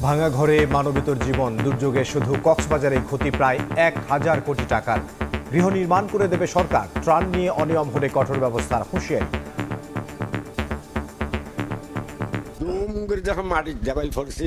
ভাঙা ঘরে মানবিতর জীবন দুর্যোগে শুধু কক্সবাজারে ক্ষতি প্রায় ১,০০০ কোটি টাকার। গৃহ নির্মাণ করে দেবে সরকার, ত্রাণ নিয়ে অনিয়ম হলে কঠোর ব্যবস্থার হুঁশিয়ারি। যখন মাটির জাবাইল পড়ছি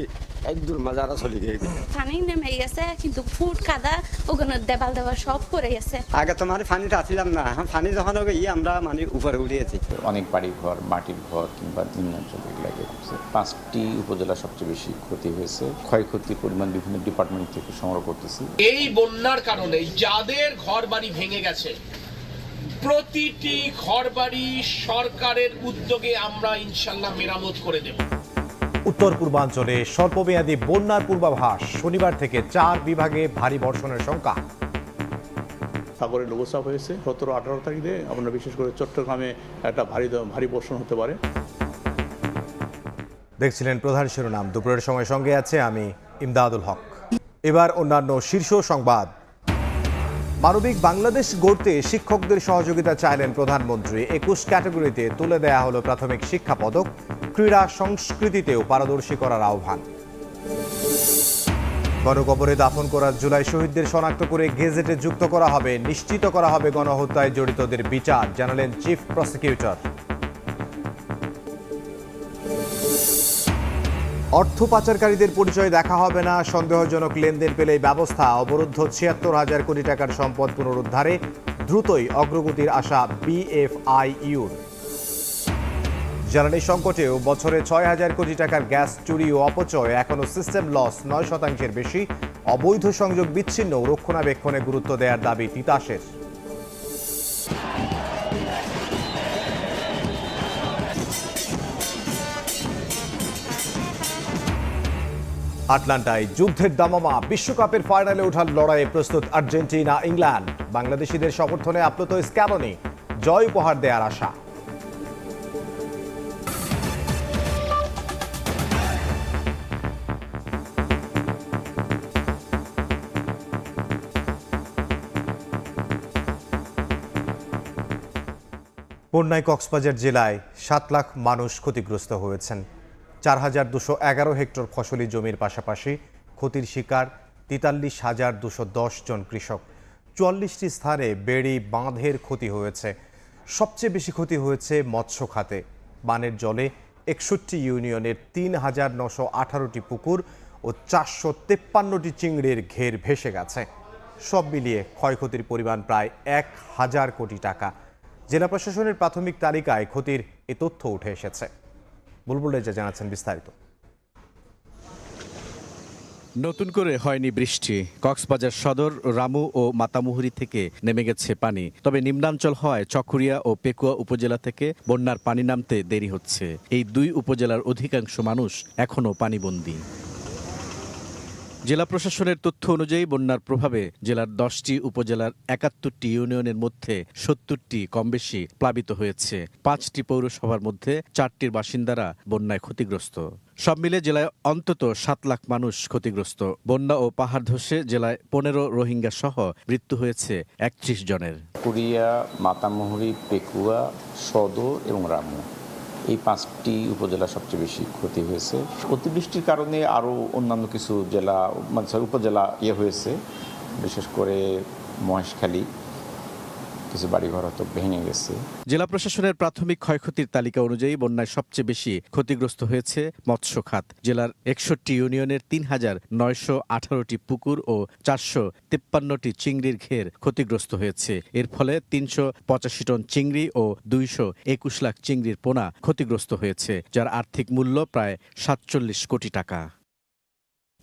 একদূর মাজারা চলে গিয়েছে। পানি নেমে গেছে কিন্তু ফুট কাদা ওখানে দেবাল দেওয়া সব পড়ে গেছে। আগে তো মানে পানিটা আসছিলাম না, পানি যখন আমরা মানে উপরে উঠিয়েছি। অনেক বাড়ি ঘর, মাটির ঘর কিংবা নিম্নাঞ্চল লাগে 5টি উপজেলা সবচেয়ে বেশি ক্ষতি হয়েছে। ক্ষয়ক্ষতির পরিমাণ বিভিন্ন ডিপার্টমেন্ট থেকে সংগ্রহ করতেছি। এই বন্যার কারণে যাদের ঘর বাড়ি ভেঙে গেছে প্রতিটি ঘরবাড়ি সরকারের উদ্যোগে আমরা ইনশাল্লাহ মেরামত করে দেব। উত্তর পূর্বাঞ্চলে স্বল্পমেয়াদী বন্যার পূর্বাভাস, শনিবার থেকে 4 বিভাগে ভারী বর্ষণের শঙ্কা। সাগরে লঘুচাপ হয়েছে 17-18 তারিখে। আমরা বিশেষ করে চট্টগ্রামে একটা ভারী বর্ষণ হতে পারে। দেখছিলেন প্রধান শিরোনাম। দুপুরের সময় সঙ্গে আছে আমি ইমদাদুল হক। এবার অন্যান্য শীর্ষ সংবাদ। মানবিক বাংলাদেশ গড়তে শিক্ষকদের সহযোগিতা চাইলেন প্রধানমন্ত্রী। 21 ক্যাটাগরিতে তুলে দেয়া হলো প্রাথমিক শিক্ষা পদক। ক্রীড়া সংস্কৃতিতেও পারদর্শী করার আহ্বান। গণকবরে দাফন করা জুলাই শহীদদের শনাক্ত করে গেজেটে যুক্ত করা হবে, নিশ্চিত করা হবে গণহত্যায় জড়িতদের বিচার, জানালেন চিফ প্রসিকিউটর। অর্থ পাচারকারীদের পরিচয় দেখা হবে না, সন্দেহজনক লেনদেন পেলে ব্যবস্থা। অবরুদ্ধ ৭৬,০০০ কোটি টাকার সম্পদ পুনরুদ্ধারে দ্রুতই অগ্রগতির আশা বিএফআইইউর। জ্বালানি সংকটেও বছরে ৬,০০০ কোটি টাকার গ্যাস চুরি ও অপচয়, এখনো সিস্টেম লস ৯% বেশি। অবৈধ সংযোগ বিচ্ছিন্ন, রক্ষণাবেক্ষণে গুরুত্ব দেওয়ার দাবি তিতাসের। আটলান্টায় যুদ্ধের দামামা, বিশ্বকাপের ফাইনালে ওঠার লড়াইয়ে প্রস্তুত আর্জেন্টিনা, ইংল্যান্ড। বাংলাদেশিদের সমর্থনে আপ্লুত স্ক্যালোনি, জয় উপহার দেওয়ার আশা। বন্যায় কক্সবাজার জেলায় 7 লাখ মানুষ ক্ষতিগ্রস্ত হয়েছেন। 4,211 হেক্টর ফসলি জমির পাশাপাশি ক্ষতির শিকার 43,210 জন কৃষক। 44টি স্থানে বেড়ি বাঁধের ক্ষতি হয়েছে। সবচেয়ে বেশি ক্ষতি হয়েছে মৎস্য খাতে। বানের জলে 61 ইউনিয়নের 3,918টি পুকুর ও 453টি চিংড়ির ঘের ভেসে গেছে। সব মিলিয়ে ক্ষয়ক্ষতির পরিমাণ প্রায় 1,000 কোটি টাকা। জেলা প্রশাসনের প্রাথমিক তালিকায় ক্ষতির এ তথ্য উঠে এসেছে। বুলবুল রেজা জানাচ্ছেন বিস্তারিত। নতুন করে হয়নি বৃষ্টি। কক্সবাজার সদর, রামু ও মাতামুহুরী থেকে নেমে গেছে পানি। তবে নিম্নাঞ্চল হওয়ায় চকরিয়া ও পেকুয়া উপজেলা থেকে বন্যার পানি নামতে দেরি হচ্ছে। এই দুই উপজেলার অধিকাংশ মানুষ এখনও পানিবন্দী। জেলা প্রশাসনের তথ্য অনুযায়ী বন্যার প্রভাবে জেলার 10টি উপজেলার 71টি ইউনিয়নের মধ্যে 70টি কমবেশি প্লাবিত হয়েছে। 5টি পৌরসভার মধ্যে 4টির বাসিন্দারা বন্যায় ক্ষতিগ্রস্ত। সব মিলে জেলায় অন্তত 7 লাখ মানুষ ক্ষতিগ্রস্ত। বন্যা ও পাহাড় ধসে জেলায় 15 রোহিঙ্গা সহ মৃত্যু হয়েছে 31 জনের। কুরিয়া, মাতামুহুরী, পেকুয়া, সদর এবং রামু, এই 5টি উপজেলা সবচেয়ে বেশি ক্ষতি হয়েছে। অতিবৃষ্টির কারণে আরও অন্যান্য কিছু জেলা উপজেলা হয়েছে, বিশেষ করে মহেশখালী কিছু বাড়িঘর হয়তো ভেঙে গেছে। জেলা প্রশাসনের প্রাথমিক ক্ষয়ক্ষতির তালিকা অনুযায়ী বন্যায় সবচেয়ে বেশি ক্ষতিগ্রস্ত হয়েছে মৎস্য খাত। জেলার 61 ইউনিয়নের 3,918টি পুকুর ও 453টি চিংড়ির ঘের ক্ষতিগ্রস্ত হয়েছে। এর ফলে 385 টন চিংড়ি ও 221 লাখ চিংড়ির পোনা ক্ষতিগ্রস্ত হয়েছে, যার আর্থিক মূল্য প্রায় 47 কোটি টাকা।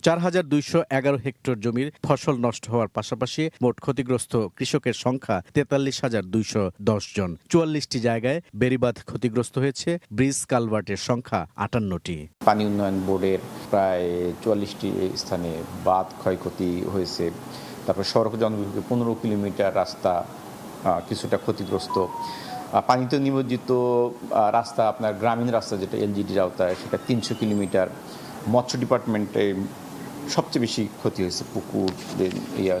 4,211 হেক্টর জমির ফসল নষ্ট হওয়ার পাশাপাশি মোট ক্ষতিগ্রস্ত কৃষকের সংখ্যা 43,210 জন। 44টি জায়গায় বেড়িবাঁধ ক্ষতিগ্রস্ত হয়েছে। ব্রিজ কালভার্টের সংখ্যা 58টি। পানি উন্নয়ন বোর্ডের প্রায় 44টি স্থানে বাঁধ ক্ষয়ক্ষতি হয়েছে। তারপর সড়ক জনবিভাগে 15 কিলোমিটার রাস্তা কিছুটা ক্ষতিগ্রস্ত। পানিতে নিমজ্জিত রাস্তা, আপনার গ্রামীণ রাস্তা যেটা এলজিডির আওতায়, সেটা 300 কিলোমিটার। মৎস্য ডিপার্টমেন্টে সবচেয়ে বেশি ক্ষতি হয়েছে পুকুর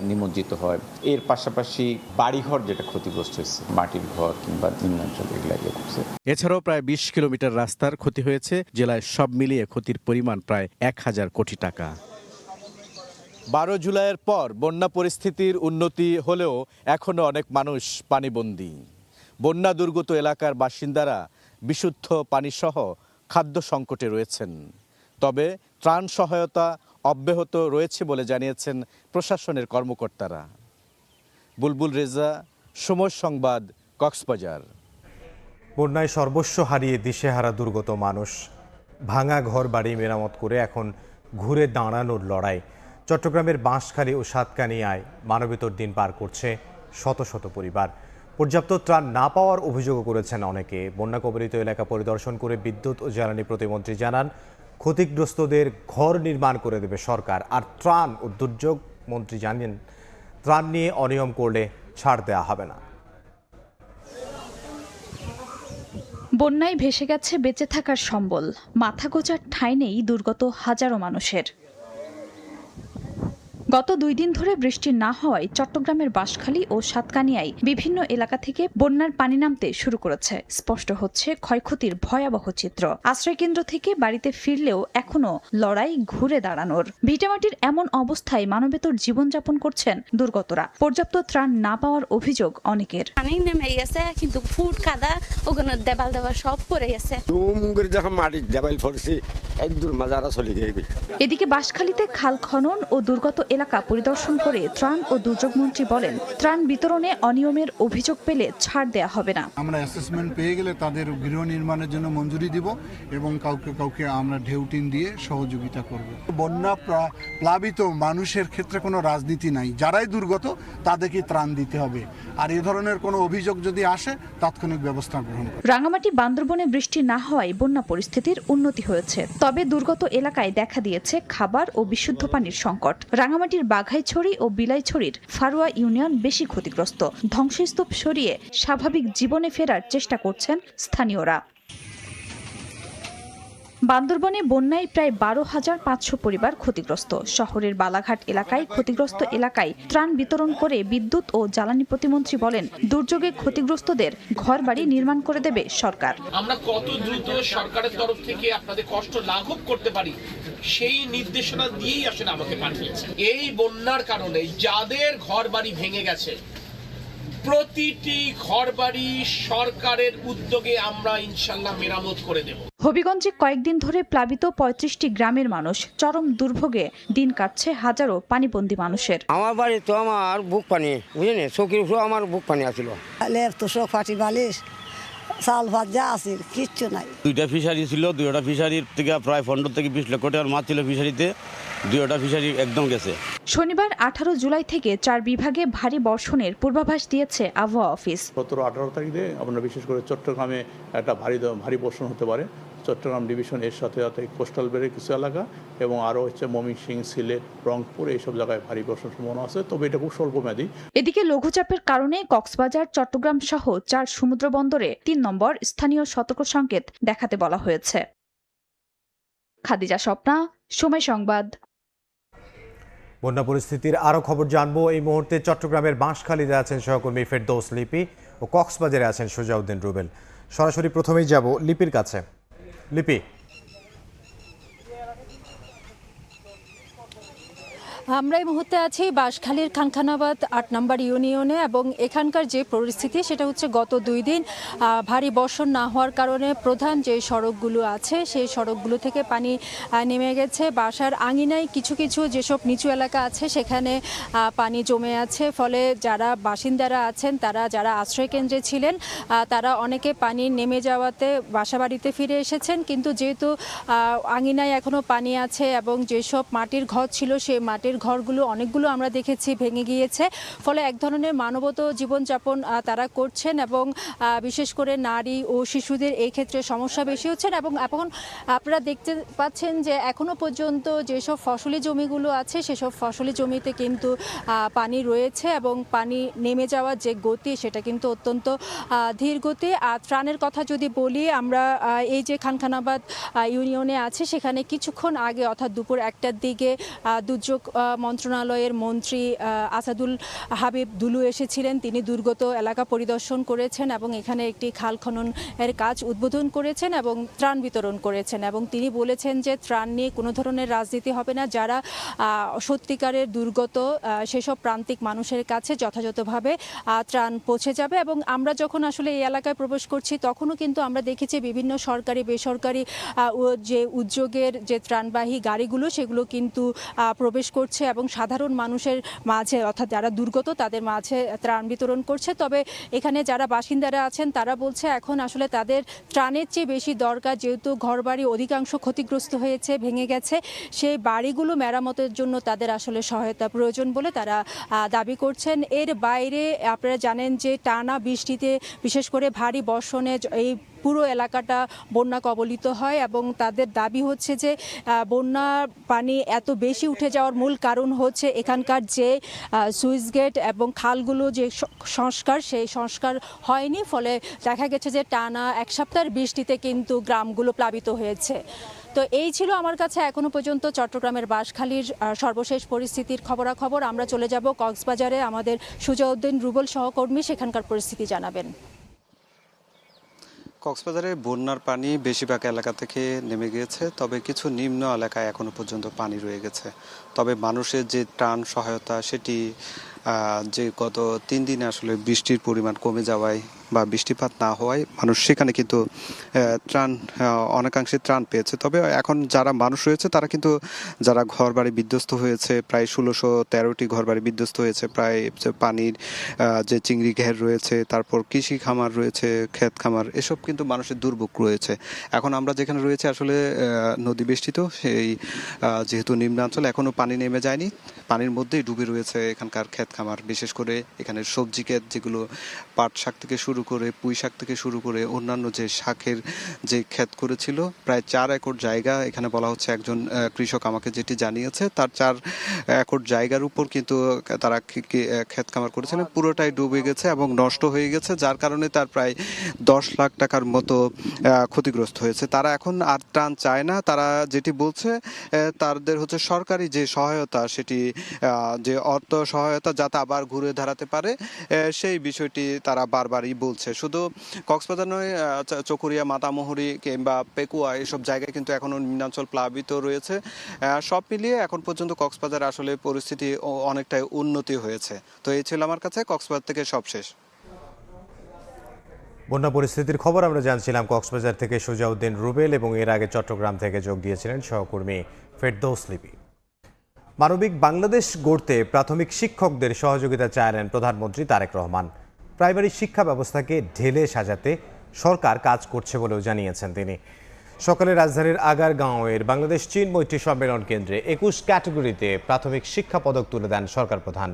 নিমজ্জিত হয়। এর পাশাপাশি বাড়িঘর যেটা ক্ষতিগ্রস্ত হয়েছে, মাটির ঘর কিংবা নিম্নাঞ্চল এগুলো করছে। এছাড়াও প্রায় ২০ কিলোমিটার রাস্তার ক্ষতি হয়েছে। জেলায় সব মিলিয়ে ক্ষতির পরিমাণ প্রায় ১,০০০ কোটি টাকা। ১২ জুলাইয়ের পর বন্যা পরিস্থিতির উন্নতি হলেও এখনও অনেক মানুষ পানিবন্দী। বন্যা দুর্গত এলাকার বাসিন্দারা বিশুদ্ধ পানিসহ খাদ্য সংকটে রয়েছেন। তবে ত্রাণ সহায়তা অব্যাহত রয়েছে বলে জানিয়েছেন প্রশাসনের কর্মকর্তারা। বুলবুল রেজা, সময় সংবাদ, কক্সবাজার। বন্যায় সর্বস্ব হারিয়ে দিশেহারা দুর্গত মানুষ। ভাঙা ঘর বাড়ি মেরামত করে এখন ঘুরে দাঁড়ানোর লড়াই। চট্টগ্রামের বাঁশখালী ও সাতকানিয়ায় মানবেতর দিন পার করছে শত শত পরিবার। পর্যাপ্ত ত্রাণ না পাওয়ার অভিযোগও করেছেন অনেকে। বন্যা কবলিত এলাকা পরিদর্শন করে বিদ্যুৎ ও জ্বালানি প্রতিমন্ত্রী জানান, ক্ষতিগ্রস্তদের ঘর নির্মাণ করে দেবে সরকার। আর ত্রাণ ও দুর্যোগ মন্ত্রী জানেন, ত্রাণ নিয়ে অনিয়ম করলে ছাড় দেওয়া হবে না। বন্যায় ভেসে গেছে বেঁচে থাকার সম্বল। মাথা গোঁজার ঠাঁই নেই দুর্গত হাজারো মানুষের। গত ২ দিন ধরে বৃষ্টি না হওয়ায় চট্টগ্রামের বাঁশখালী ও সাতকানিয়ায় বিভিন্ন এলাকা থেকে বন্যার পানি নামতে শুরু করেছে। স্পষ্ট হচ্ছে ক্ষয়ক্ষতির ভয়াবহ চিত্র। আশ্রয়কেন্দ্র থেকে বাড়িতে ফিরলেও এখনো লড়াই ঘুরে দাঁড়ানোর। ভিটামাটির এমন অবস্থায় মানবেতর জীবনযাপন করছেন দুর্গতরা। পর্যাপ্ত ত্রাণ না পাওয়ার অভিযোগ অনেকের। পানি নেমে গেছে, কিন্তু ফুট কাদা ওখানে দেবাল দেওয়া সব পড়ে গেছে। যখন মাটির দেবাল পড়ছে একদম মাজারা চলে গেছে। এদিকে বাঁশখালীতে খাল খনন ও দুর্গত এলাকা পরিদর্শন করে ত্রাণ ও দুর্যোগ মন্ত্রী বলেন, ত্রাণ বিতরণে অনিয়মের অভিযোগ পেলে ছাড় দেয়া হবে না। আমরা অ্যাসেসমেন্ট পেয়ে গেলে তাদের গৃহ নির্মাণের জন্য মঞ্জুরি দিব এবং কাউকে আমরা ঢেউটিন দিয়ে সহযোগিতা করব। বন্যা প্লাবিত মানুষের ক্ষেত্রে কোনো রাজনীতি নাই। যারাই দুর্গত তাদেরকে ত্রাণ দিতে হবে। আর এ ধরনের কোনো অভিযোগ যদি আসে তাৎক্ষণিক ব্যবস্থা গ্রহণ করব। রাঙামাটি বান্দরবনে বৃষ্টি না হওয়ায় বন্যা পরিস্থিতির উন্নতি হয়েছে। তবে দুর্গত এলাকায় দেখা দিয়েছে খাবার ও বিশুদ্ধ পানির সংকট। রাঙামাটির বাঘাইছড়ি ও বিলাইছড়ির ফারুয়া ইউনিয়ন বেশি ক্ষতিগ্রস্ত। ধ্বংসস্তূপ সরিয়ে স্বাভাবিক জীবনে ফেরার চেষ্টা করছেন স্থানীয়রা। বান্দরবনে বন্যায় প্রায় ১২,৫০০ পরিবার ক্ষতিগ্রস্ত। শহরের বালাঘাট এলাকায় ক্ষতিগ্রস্ত এলাকায় ত্রাণ বিতরণ করে বিদ্যুৎ ও জ্বালানি প্রতিমন্ত্রী বলেন, দুর্যোগে ক্ষতিগ্রস্তদের ঘরবাড়ি নির্মাণ করে দেবে সরকার। আমরা কত দ্রুত সরকারের তরফ থেকে আপনাদের কষ্ট লাঘব করতে পারি সেই নির্দেশনা দিয়েই আসলে আমাকে পাঠিয়েছে। এই বন্যার কারণে যাদের ঘরবাড়ি ভেঙে গেছে প্রতিটি ঘরবাড়ি সরকারের উদ্যোগে আমরা ইনশাল্লাহ মেরামত করে দেব। হবিগঞ্জে কয়েকদিন ধরে প্লাবিত ৩৫টি গ্রামের মানুষ। চরম দুর্ভোগে দিন কাটছে হাজারো পানিবন্দী মানুষের। আমার বাড়ি তো আমার বুক পানি, বুঝলেন, চৌকির উপর আমার বুক পানি আছিল। তোষক ফাটি বালিশ চাল ভাত যা আছে কিচ্ছু নাই। 2টা ফিশারি ছিল, 2টা ফিশারির থেকে প্রায় 15 থেকে 20 লক্ষ টাকার মাছ ছিল ফিশারিতে। 2টা ফিশারি একদম গেছে। শনিবার 18 জুলাই থেকে 4 বিভাগে ভারী বর্ষণের পূর্বাভাস দিয়েছে আবহাওয়া অফিস। 17-18 তারিখে আমরা বিশেষ করে চট্টগ্রামে একটা ভারী বর্ষণ হতে পারে। চট্টগ্রাম ডিভিশন এর সাথে সাথে কোস্টাল বেল্টের কিছু এলাকা এবং আরও হচ্ছে ময়মনসিংহ, সিলেট, রংপুর এইসব জায়গায় ভারী বর্ষণ সম্ভাবনা আছে, তবে এটা খুব স্বল্পমেয়াদী। এদিকে লঘুচাপের কারণে কক্সবাজার, চট্টগ্রাম সহ 4 সমুদ্র বন্দরে 3 নম্বর স্থানীয় সতর্ক সংকেত দেখাতে বলা হয়েছে। খাদিজা স্বপ্না, সময় সংবাদ। বন্যা পরিস্থিতির আরও খবর জানবো। এই মুহূর্তে চট্টগ্রামের বাঁশখালীতে আছেন সহকর্মী ফেরদৌস লিপি ও কক্সবাজারে আছেন সুজাউদ্দিন রুবেল। সরাসরি প্রথমেই যাব লিপির কাছে। লিপি, আমরা এই মুহূর্তে আছি বাঁশখালীর খানখানাবাদ 8 নম্বর ইউনিয়নে এবং এখানকার যে পরিস্থিতি সেটা হচ্ছে গত 2 দিন ভারী বর্ষণ না হওয়ার কারণে প্রধান যে সড়কগুলো আছে সেই সড়কগুলো থেকে পানি নেমে গেছে। বাসার আঙিনায় কিছু কিছু যেসব নিচু এলাকা আছে সেখানে পানি জমে আছে। ফলে যারা বাসিন্দারা আছেন, তারা যারা আশ্রয়কেন্দ্রে ছিলেন, তারা অনেকে পানি নেমে যাওয়াতে বাসাবাড়িতে ফিরে এসেছেন। কিন্তু যেহেতু আঙিনায় এখনও পানি আছে এবং যেসব মাটির ঘর ছিল সেই মাটির বাড়ির ঘরগুলো অনেকগুলো আমরা দেখেছি ভেঙে গিয়েছে, ফলে এক ধরনের মানবত জীবনযাপন তারা করছেন এবং বিশেষ করে নারী ও শিশুদের এই ক্ষেত্রে সমস্যা বেশি হচ্ছেন। এবং এখন আপনারা দেখতে পাচ্ছেন যে এখনো পর্যন্ত যেসব ফসলি জমিগুলো আছে সেসব ফসলি জমিতে কিন্তু পানি রয়েছে এবং পানি নেমে যাওয়ার যে গতি সেটা কিন্তু অত্যন্ত ধীর গতি। আর ত্রাণের কথা যদি বলি, আমরা এই যে খানখানাবাদ ইউনিয়নে আছে সেখানে কিছুক্ষণ আগে অর্থাৎ দুপুর 1টার দিকে দুর্যোগ মন্ত্রণালয়ের মন্ত্রী আসাদুল হাবিব দুলু এসেছিলেন। তিনি দুর্গত এলাকা পরিদর্শন করেছেন এবং এখানে একটি খাল খননের কাজ উদ্বোধন করেছেন এবং ত্রাণ বিতরণ করেছেন। এবং তিনি বলেছেন যে ত্রাণ নিয়ে কোনো ধরনের রাজনীতি হবে না, যারা সত্যিকারের দুর্গত সেসব প্রান্তিক মানুষের কাছে যথাযথভাবে ত্রাণ পৌঁছে যাবে। এবং আমরা যখন আসলে এই এলাকায় প্রবেশ করছি তখনও কিন্তু আমরা দেখেছি বিভিন্ন সরকারি বেসরকারি যে উদ্যোগের যে ত্রাণবাহী গাড়িগুলো সেগুলো কিন্তু প্রবেশ করছে এবং সাধারণ মানুষের মাঝে অর্থাৎ যারা দুর্গত তাদের মাঝে ত্রাণ বিতরণ করছে। তবে এখানে যারা বাসিন্দারা আছেন তারা বলছে এখন আসলে তাদের ত্রাণের চেয়ে বেশি দরকার, যেহেতু ঘরবাড়ি অধিকাংশ ক্ষতিগ্রস্ত হয়েছে, ভেঙে গেছে, সেই বাড়িগুলো মেরামতের জন্য তাদের আসলে সহায়তা প্রয়োজন বলে তারা দাবি করছেন। এর বাইরে আপনারা জানেন যে টানা বৃষ্টিতে বিশেষ করে ভারী বর্ষণে এই পুরো এলাকাটা বন্যা কবলিত হয় এবং তাদের দাবি হচ্ছে যে বন্যার পানি এত বেশি উঠে যাওয়ার মূল কারণ হচ্ছে এখানকার যে সুইচ গেট এবং খালগুলো যে সংস্কার সেই সংস্কার হয়নি, ফলে দেখা গেছে যে টানা 1 সপ্তাহের বৃষ্টিতে কিন্তু গ্রামগুলো প্লাবিত হয়েছে। তো এই ছিল আমার কাছে এখনো পর্যন্ত চট্টগ্রামের বাঁশখালীর সর্বশেষ পরিস্থিতির খবরাখবর। আমরা চলে যাব কক্সবাজারে, আমাদের সুজাউদ্দিন রুবেল সহকর্মী সেখানকার পরিস্থিতি জানাবেন। কক্সবাজারে বন্যার পানি বেশিরভাগ এলাকা থেকে নেমে গিয়েছে, তবে কিছু নিম্ন এলাকায় এখনো পর্যন্ত পানি রয়ে গেছে। তবে মানুষের যে ত্রাণ সহায়তা সেটি যে গত 3 দিনে আসলে বৃষ্টির পরিমাণ কমে যাওয়ায় বা বৃষ্টিপাত না হওয়ায় মানুষ সেখানে কিন্তু অনেকাংশে ত্রাণ পেয়েছে। তবে এখন যারা মানুষ রয়েছে তারা কিন্তু যারা ঘরবাড়ি বিধ্বস্ত হয়েছে, প্রায় 1613টি ঘরবাড়ি বিধ্বস্ত হয়েছে, প্রায় পানির যে চিংড়ি ঘের রয়েছে, তারপর কৃষি খামার রয়েছে, ক্ষেত খামার, এসব কিন্তু মানুষের দুর্ভোগ রয়েছে। এখন আমরা যেখানে রয়েছে আসলে নদী বেষ্টিত, সেই যেহেতু নিম্নাঞ্চল এখনও পানি নেমে যায়নি, পানির মধ্যেই ডুবে রয়েছে এখানকার ক্ষেত খামার। বিশেষ করে এখানে সবজি ক্ষেত, যেগুলো পাট শাক থেকে শুরু করে পুঁই শাক থেকে শুরু করে অন্যান্য যে শাকের যে ক্ষেত করেছিল, প্রায় 4 একর জায়গা এখানে বলা হচ্ছে, একজন কৃষক আমাকে যেটি জানিয়েছে, তার 4 একর জায়গার উপর কিন্তু তারা ক্ষেত খামার করেছিলেন, পুরোটাই ডুবে গেছে এবং নষ্ট হয়ে গেছে, যার কারণে তার প্রায় 10 লাখ টাকার মতো ক্ষতিগ্রস্ত হয়েছে। তারা এখন আর ত্রাণ চায় না, তারা যেটি বলছে তাদের হচ্ছে সরকারি যে সহায়তা, সেটি যে অর্থ সহায়তা যাতে আবার ঘুরে দাঁড়াতে পারে সেই বিষয়টি তারা বারবারই বলছে। শুধু কক্সবাজার নয়, চকরিয়া, মাতামুহুরী কিংবা পেকুয়া এসব জায়গায় কিন্তু এখনো নিম্নাঞ্চল প্লাবিত রয়েছে। সব মিলিয়ে এখন পর্যন্ত কক্সবাজার আসলে পরিস্থিতি অনেকটাই উন্নতি হয়েছে। তো এই ছিল আমার কাছে কক্সবাজার থেকে সবশেষ। বন্যা পরিস্থিতির খবর আমরা জানছিলাম কক্সবাজার থেকে সুজাউদ্দিন রুবেল, এবং এর আগে চট্টগ্রাম থেকে যোগ দিয়েছিলেন সহকর্মী ফেরদৌস লিপি। মানবিক বাংলাদেশ গড়তে প্রাথমিক শিক্ষকদের সহযোগিতা চাইলেন প্রধানমন্ত্রী তারেক রহমান। প্রাইমারি শিক্ষা ব্যবস্থাকে ঢেলে সাজাতে সরকার কাজ করছে বলেও জানিয়েছেন তিনি। সকালে রাজধানীর আগারগাঁওয়ের বাংলাদেশ চীন মৈত্রী সম্মেলন কেন্দ্রে 21 ক্যাটাগরিতে প্রাথমিক শিক্ষা পদক তুলে দেন সরকার প্রধান।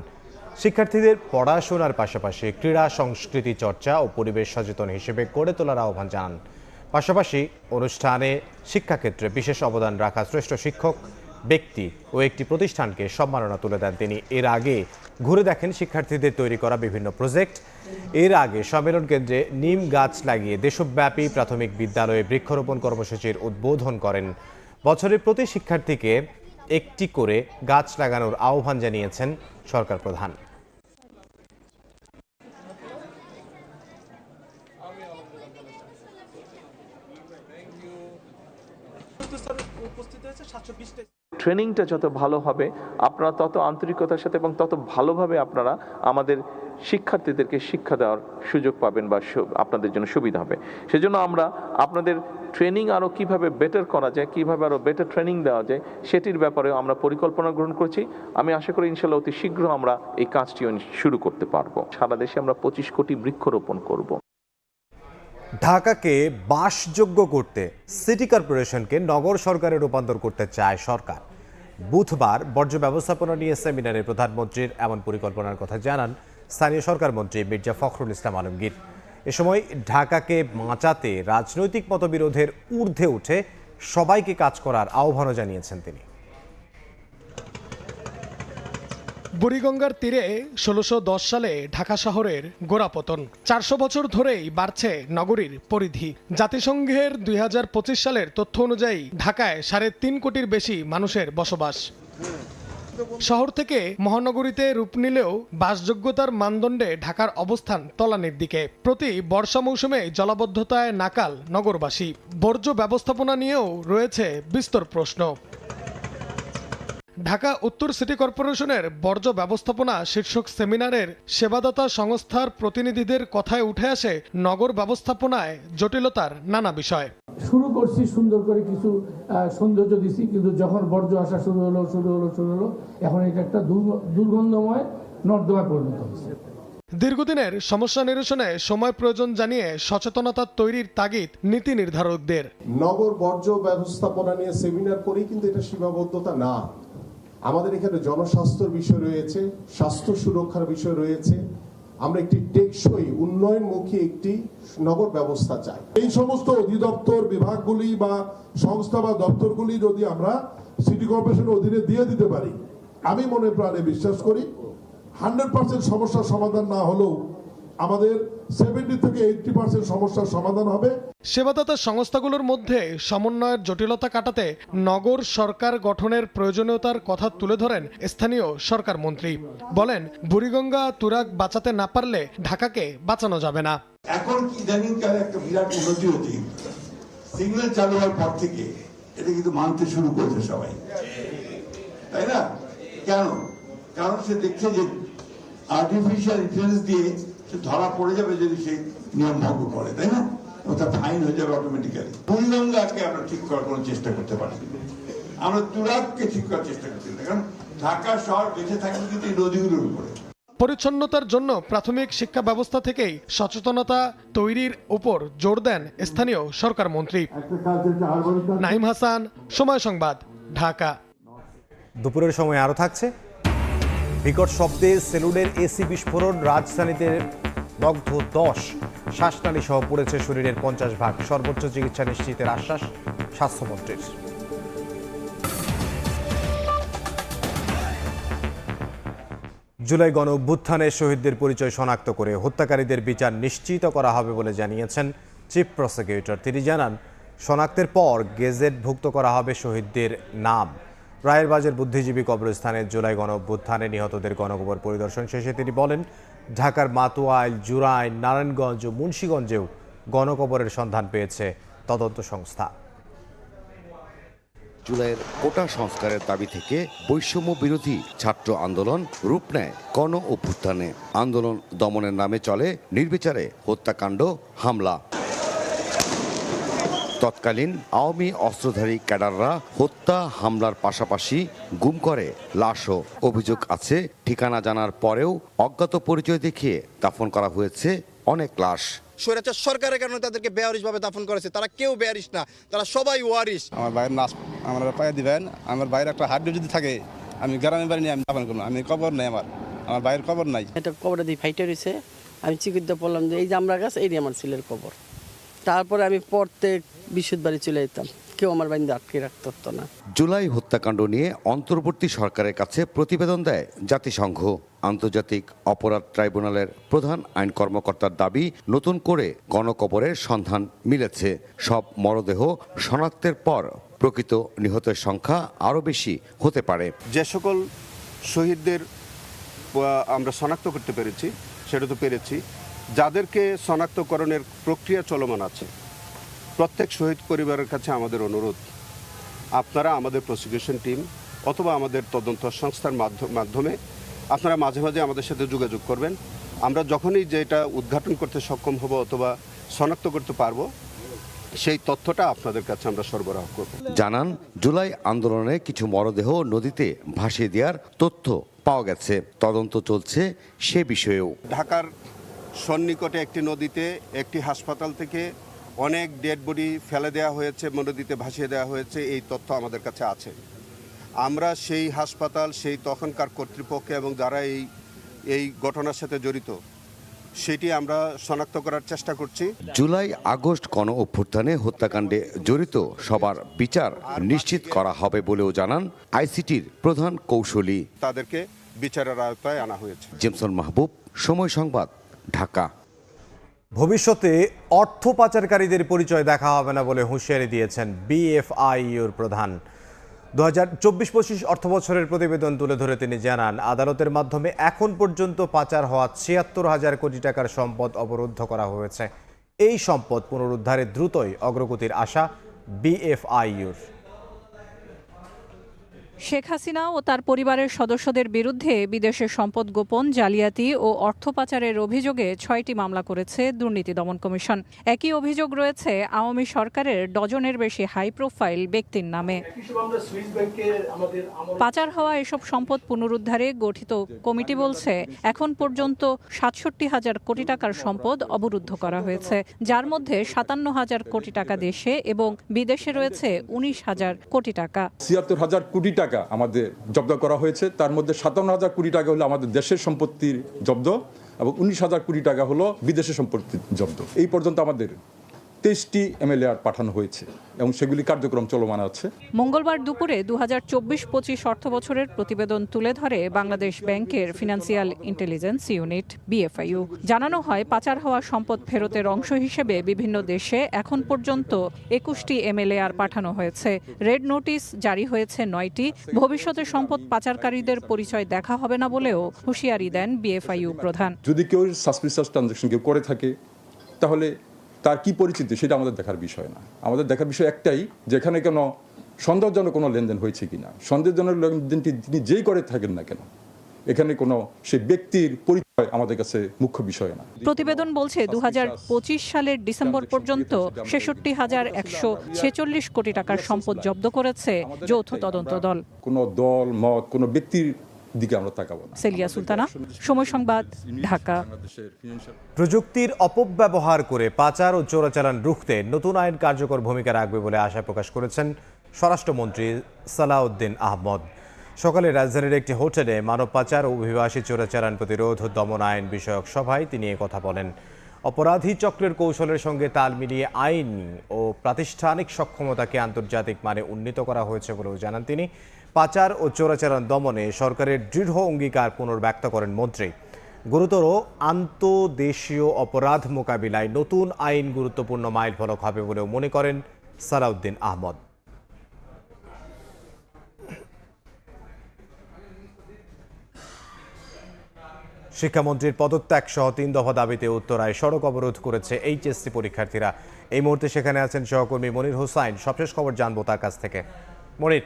শিক্ষার্থীদের পড়াশোনার পাশাপাশি ক্রীড়া, সংস্কৃতি চর্চা ও পরিবেশ সচেতন হিসেবে গড়ে তোলার আহ্বান জানান। পাশাপাশি অনুষ্ঠানে শিক্ষাক্ষেত্রে বিশেষ অবদান রাখা শ্রেষ্ঠ শিক্ষক, ব্যক্তি ও একটি প্রতিষ্ঠানকে সম্মাননা তুলে দেন তিনি। এর আগে ঘুরে দেখেন শিক্ষার্থীদের তৈরি করা বিভিন্ন প্রজেক্ট। এর আগে সম্মেলন কেন্দ্রে নিম গাছ লাগিয়ে দেশব্যাপী প্রাথমিক বিদ্যালয়ে বৃক্ষরোপণ কর্মসূচির উদ্বোধন করেন। বছরে প্রতি শিক্ষার্থীকে একটি করে গাছ লাগানোর আহ্বান জানিয়েছেন সরকার প্রধান। ট্রেনিংটা যত ভালো হবে আপনারা তত আন্তরিকতার সাথে এবং তত ভালোভাবে আপনারা আমাদের শিক্ষার্থীদেরকে শিক্ষা দেওয়ার সুযোগ পাবেন বা আপনাদের জন্য সুবিধা হবে। সেজন্য আমরা আপনাদের ট্রেনিং আরও কীভাবে বেটার করা যায়, কীভাবে আরও বেটার ট্রেনিং দেওয়া যায় সেটির ব্যাপারেও আমরা পরিকল্পনা গ্রহণ করছি। আমি আশা করি ইনশাল্লাহ অতি শীঘ্র আমরা এই কাজটি শুরু করতে পারবো। সারা দেশে আমরা 25 কোটি বৃক্ষরোপণ করব। ঢাকাকে বাসযোগ্য করতে সিটি কর্পোরেশনকে নগর সরকারে রূপান্তর করতে চায় সরকার। বুধবার বর্জ্য ব্যবস্থাপনা নিয়ে সেমিনারে প্রধানমন্ত্রীর এমন পরিকল্পনার কথা জানান স্থানীয় সরকার মন্ত্রী মির্জা ফখরুল ইসলাম আলমগীর। এ সময় ঢাকাকে বাঁচাতে রাজনৈতিক মতবিরোধের ঊর্ধ্বে উঠে সবাইকে কাজ করার আহ্বানও জানিয়েছেন তিনি। বুড়িগঙ্গার তীরে ১৬১০ সালে ঢাকা শহরের গোড়াপতন। ৪০০ বছর ধরেই বাড়ছে নগরীর পরিধি। জাতিসংঘের ২০২৫ সালের তথ্য অনুযায়ী ঢাকায় ৩.৫ কোটির বেশি মানুষের বসবাস। শহর থেকে মহানগরীতে রূপ নিলেও বাসযোগ্যতার মানদণ্ডে ঢাকার অবস্থান তলানির দিকে। প্রতি বর্ষা মৌসুমে জলাবদ্ধতায় নাকাল নগরবাসী। বর্জ্য ব্যবস্থাপনা নিয়েও রয়েছে বিস্তর প্রশ্ন। ঢাকা উত্তর সিটি কর্পোরেশনের বর্জ্য ব্যবস্থাপনা শীর্ষক সেমিনারের সেবাদাতা সংস্থার প্রতিনিধিদের কথায় উঠে আসে নগর ব্যবস্থাপনায় জটিলতার নানা বিষয়। শুরু করছি সুন্দর করে, কিছু সৌন্দর্য দিছি, কিন্তু যখন বর্জ্য আসা শুরু হলো এখন এটা একটা দুর্গন্ধময় নর্দমা পরিণত হয়েছে। দীর্ঘদিনের সমস্যা নিরসনে সময় প্রয়োজন জানিয়ে সচেতনতা তৈরির তাগিদ নীতি নির্ধারকদের। নগর বর্জ্য ব্যবস্থাপনা নিয়ে সেমিনার করেই কিন্তু এটা সীমাবদ্ধতা না। আমাদের এখানে জনস্বাস্থ্যের বিষয় রয়েছে, স্বাস্থ্য সুরক্ষার বিষয় রয়েছে। আমরা একটি টেকসই উন্নয়নমুখী একটি নগর ব্যবস্থা চাই। এই সমস্ত অধিদপ্তর বিভাগগুলি বা সংস্থা বা দপ্তরগুলি যদি আমরা সিটি কর্পোরেশনের অধীনে দিয়ে দিতে পারি, আমি মনে প্রাণে বিশ্বাস করি 100% সমস্যার সমাধান না হলেও আমাদের 70 থেকে 80% সমস্যার সমাধান হবে। সেবাদাতা সংস্থাগুলোর মধ্যে সমন্বয়ের জটিলতা কাটাতে নগর সরকার গঠনের প্রয়োজনীয়তার কথা তুলে ধরেন স্থানীয় সরকার মন্ত্রী। বলেন, বুড়িগঙ্গা তুরাগ বাঁচাতে না পারলে ঢাকাকে বাঁচানো যাবে না। এখন ইদানিংকাল একটা বিরাট উন্নতি হচ্ছে, সিগন্যাল চালু হওয়ার পর থেকে এটা কিন্তু মানতে শুরু করেছে সবাই, তাই না? কেন? কারণ সে দেখছে যে আর্টিফিশিয়াল ইন্টেলিজেন্স দিয়ে সে ধরা পড়ে যাবে যদি সে নিয়ম ভঙ্গ করে, তাই না? তার ফাইন হয়ে যাবে অটোমেটিক্যালি। বুড়িগঙ্গাকে আমরা ঠিক করার কোনো চেষ্টা করতে পারি, আমরা তুরাগকে ঠিক করার চেষ্টা করতে পারি, কারণ ঢাকা শহর বেঁচে থাকবে কিন্তু এই নদীগুলোর উপরে। পরিচ্ছন্নতার জন্য প্রাথমিক শিক্ষা ব্যবস্থা থেকেই সচেতনতা তৈরির উপর জোর দেন স্থানীয় সরকার মন্ত্রী। নাইম হাসান, সময় সংবাদ, ঢাকা। দুপুরের সময় আরও থাকছে বিকট শব্দে সেলুনের এসি বিস্ফোরণ, রাজধানীতে দগ্ধ 10, শ্বাসনালী সহ পড়েছে শরীরের 50 ভাগ। সর্বোচ্চ চিকিৎসা নিশ্চিতের আশ্বাস স্বাস্থ্যমন্ত্রীর। জুলাই গণ অভ্যুত্থানে শহীদদের পরিচয় শনাক্ত করে হত্যাকারীদের বিচার নিশ্চিত করা হবে বলে জানিয়েছেন চিফ প্রসিকিউটর। তিনি জানান, শনাক্তের পর গেজেটভুক্ত করা হবে শহীদদের নাম। রায়ের বাজার বুদ্ধিজীবী কবরস্থানে জুলাই গণ অভ্যুত্থানে নিহতদের গণকবর পরিদর্শন শেষে তিনি বলেন, ঢাকার মাতুয়াইল, জুরাইন, নারায়ণগঞ্জ ও মুন্সিগঞ্জেও গণকবরের সন্ধান পেয়েছে তদন্ত সংস্থা। জুলাইয়ের কোটা সংস্কারের দাবি থেকে বৈষম্য বিরোধী ছাত্র আন্দোলন রূপ নেয় গণ অভ্যুত্থানে। আন্দোলন দমনের নামে চলে নির্বিচারে হত্যাকাণ্ড, হামলা। তৎকালীন আওয়ামী অস্ত্রধারী ক্যাডাররা হত্যা, হামলার পাশাপাশি গুম করে লাশও। অভিযোগ আছে, ঠিকানা জানার পরেও অজ্ঞাত পরিচয় দেখিয়ে দাফন করা হয়েছে অনেক লাশ। স্বৈরাচার সরকারের কারণে তাদেরকে বেয়ারিশভাবে দাফন করেছে। তারা কেউ বেয়ারিশ না, তারা সবাই ওয়ারিশ। আমার ভাইয়ের নাশ আমার পায়ে দিবেন, আমার ভাইয়ের একটা হাড্ডি যদি থাকে আমি গ্রামের বাড়ি নিয়ে আমি দাফন করবো। আমি কবর নেই, আমার ভাইয়ের কবর নাই। এটা কবরটা দিয়ে ফাইটে রয়েছে। আমি চিকিৎসা পড়লাম যে এই যে আমরা গাছ, এই আমার ছেলের কবর। তারপরে আমি পড়তে বিশুদ্ধ বাড়ি চলে যেতাম, কেউ আমার বাড়িতে আটকে রাখতো না। জুলাই হত্যাকাণ্ড নিয়ে অন্তর্বর্তী সরকারের কাছে প্রতিবেদন দেয় জাতিসংঘ। আন্তর্জাতিক অপরাধ ট্রাইব্যুনালের প্রধান আইন কর্মকর্তার দাবি, নতুন করে গণকবরের সন্ধান মিলেছে। সব মরদেহ শনাক্তের পর প্রকৃত নিহতের সংখ্যা আরও বেশি হতে পারে। যে সকল শহীদদের আমরা শনাক্ত করতে পেরেছি সেটা তো পেরেছি, যাদেরকে শনাক্তকরণের প্রক্রিয়া চলমান আছে, প্রত্যেক শহীদ পরিবারের কাছে আমাদের অনুরোধ, আপনারা আমাদের প্রসিকিউশন টিম অথবা আমাদের তদন্ত সংস্থার মাধ্যমে আপনারা মাঝে মাঝে আমাদের সাথে যোগাযোগ করবেন। আমরা যখনই যেটা উদ্ঘাটন করতে সক্ষম হব অথবা শনাক্ত করতে পারবো, সেই তথ্যটা আপনাদের কাছে আমরা সরবরাহ করব। জানান, জুলাই আন্দোলনে কিছু মরদেহ নদীতে ভাসিয়ে দেওয়ার তথ্য পাওয়া গেছে। তদন্ত চলছে সে বিষয়েও। ঢাকার সন্নিকটে একটি নদীতে একটি হাসপাতাল থেকে অনেক ডেড বডি ফেলে দেওয়া হয়েছে, নদীতে ভাসিয়ে দেওয়া হয়েছে, এই তথ্য আমাদের কাছে আছে। আমরা সেই হাসপাতাল, সেই তখনকার কর্তৃপক্ষ এবং যারা এই ঘটনার সাথে জড়িত সেটি আমরা শনাক্ত করার চেষ্টা করছি। জুলাই আগস্ট গণ অভ্যুত্থানে হত্যাকাণ্ডে জড়িত সবার বিচার নিশ্চিত করা হবে বলেও জানান আইসিটির প্রধান কৌশলী। তাদেরকে বিচারের আওতায় আনা হয়েছে। জেমসন মাহবুব, সময় সংবাদ, ঢাকা। ভবিষ্যতে অর্থ পাচারকারীদের পরিচয় দেখা হবে না বলে হুঁশিয়ারি দিয়েছেন বিএফআইইউর প্রধান। 2024-25 অর্থবছরের প্রতিবেদন তুলে ধরে তিনি জানান, আদালতের মাধ্যমে এখন পর্যন্ত পাচার হওয়া ৭৬,০০০ কোটি টাকার সম্পদ অবরুদ্ধ করা হয়েছে। এই সম্পদ পুনরুদ্ধারে দ্রুতই অগ্রগতির আশা বিএফআইইউর। শেখ হাসিনা ও তার পরিবারের সদস্যদের বিরুদ্ধে বিদেশে সম্পদ গোপন, জালিয়াতি ও অর্থ পাচারের অভিযোগে ৬টি মামলা করেছে দুর্নীতি দমন কমিশন। একই অভিযোগ রয়েছে আওয়ামী সরকারের ডজনের বেশি হাই প্রোফাইল ব্যক্তির নামে। পাচার হওয়া এসব সম্পদ পুনরুদ্ধারে গঠিত কমিটি বলছে, এখন পর্যন্ত ৬৭,০০০ কোটি টাকার সম্পদ অবরুদ্ধ করা হয়েছে, যার মধ্যে ৫৭,০০০ কোটি টাকা দেশে এবং বিদেশে রয়েছে ১৯,০০০ কোটি টাকা। ৭৬,০০০ কোটি টাকা আমাদের জব্দ করা হয়েছে, তার মধ্যে ৫৭,০০০ কোটি টাকা হলো আমাদের দেশের সম্পত্তির জব্দ এবং ১৯,০০০ কোটি টাকা হলো বিদেশের সম্পত্তির জব্দ। এই পর্যন্ত আমাদের ২৩টি এমএলএআর পাঠানো হয়েছে এবং সেগুলি কার্যক্রম চলমান আছে। মঙ্গলবার দুপুরে 2024-25 অর্থবছরের প্রতিবেদন তুলে ধরে বাংলাদেশ ব্যাংকের ফিনান্সিয়াল ইন্টেলিজেন্স ইউনিট বিএফআইইউ। জানানো হয়, পাচার হওয়া সম্পদ ফেরতের অংশ হিসেবে বিভিন্ন দেশে এখন পর্যন্ত ২১টি এমএলএআর পাঠানো হয়েছে। রেড নোটিশ জারি হয়েছে ৯টি। ভবিষ্যতে সম্পদ পাচারকারীদের পরিচয় দেখা হবে না বলেও হুঁশিয়ারি দেন বিএফআইইউ প্রধান। যদি কেউ সাসপিশিয়াস ট্রানজাকশন কেউ করে থাকে তাহলে তার কি পরিচিতি সেটা আমাদের দেখার বিষয় না। আমাদের দেখার বিষয় একটাই, যেখানে কোনো সন্দেহজনক কোনো লেনদেন হয়েছে কিনা। সন্দেহজনক লেনদেনটি তিনি যেই করে থাকেন না কেন, এখানে কোনো সেই ব্যক্তির পরিচয় আমাদের কাছে মুখ্য বিষয় না। প্রতিবেদন বলছে 2025 সালের ডিসেম্বর পর্যন্ত ৬৬,১৪৬ কোটি টাকার সম্পদ জব্দ করেছে যৌথ তদন্ত দল। কোনো দল মত কোনো ব্যক্তির দিকে আমরা তাকাবো না। সেলিয়া সুলতানা, সময় সংবাদ, ঢাকা। প্রযুক্তির অপব্যবহার করে পাচার ও চোরাচালান রুখতে নতুন আইন কার্যকর ভূমিকা রাখবে বলে আশা প্রকাশ করেছেন স্বরাষ্ট্রমন্ত্রী সালাউদ্দিন আহমদ। সকালে রাজধানীর একটি হোটেলে মানব পাচার ও অভিবাসী চোরাচালান প্রতিরোধ ও দমন আইন বিষয়ক সভায় তিনি কথা বলেন। অপরাধী চক্রের কৌশলের সঙ্গে তাল মিলিয়ে আইন ও প্রাতিষ্ঠানিক সক্ষমতাকে আন্তর্জাতিক মানে উন্নীত করা হয়েছে বলেও জানান তিনি। পাচার ও চোরাচালান দমনে সরকারের দৃঢ় অঙ্গীকার পুনর্ব্যক্ত করেন মন্ত্রী। গুরুতর আন্তদেশীয় অপরাধ মোকাবিলায় নতুন আইন গুরুত্বপূর্ণ মাইলফলক হবে বলেও মনে করেন সালাউদ্দিন আহমদ। শিক্ষামন্ত্রীর পদত্যাগ সহ ৩ দফা দাবিতে উত্তরায় সড়ক অবরোধ করেছে এইচএসসি পরীক্ষার্থীরা। এই মুহূর্তে সেখানে আছেন সহকর্মী মনির হোসাইন। সবশেষ খবর জানবো তার কাছ থেকে। মনির,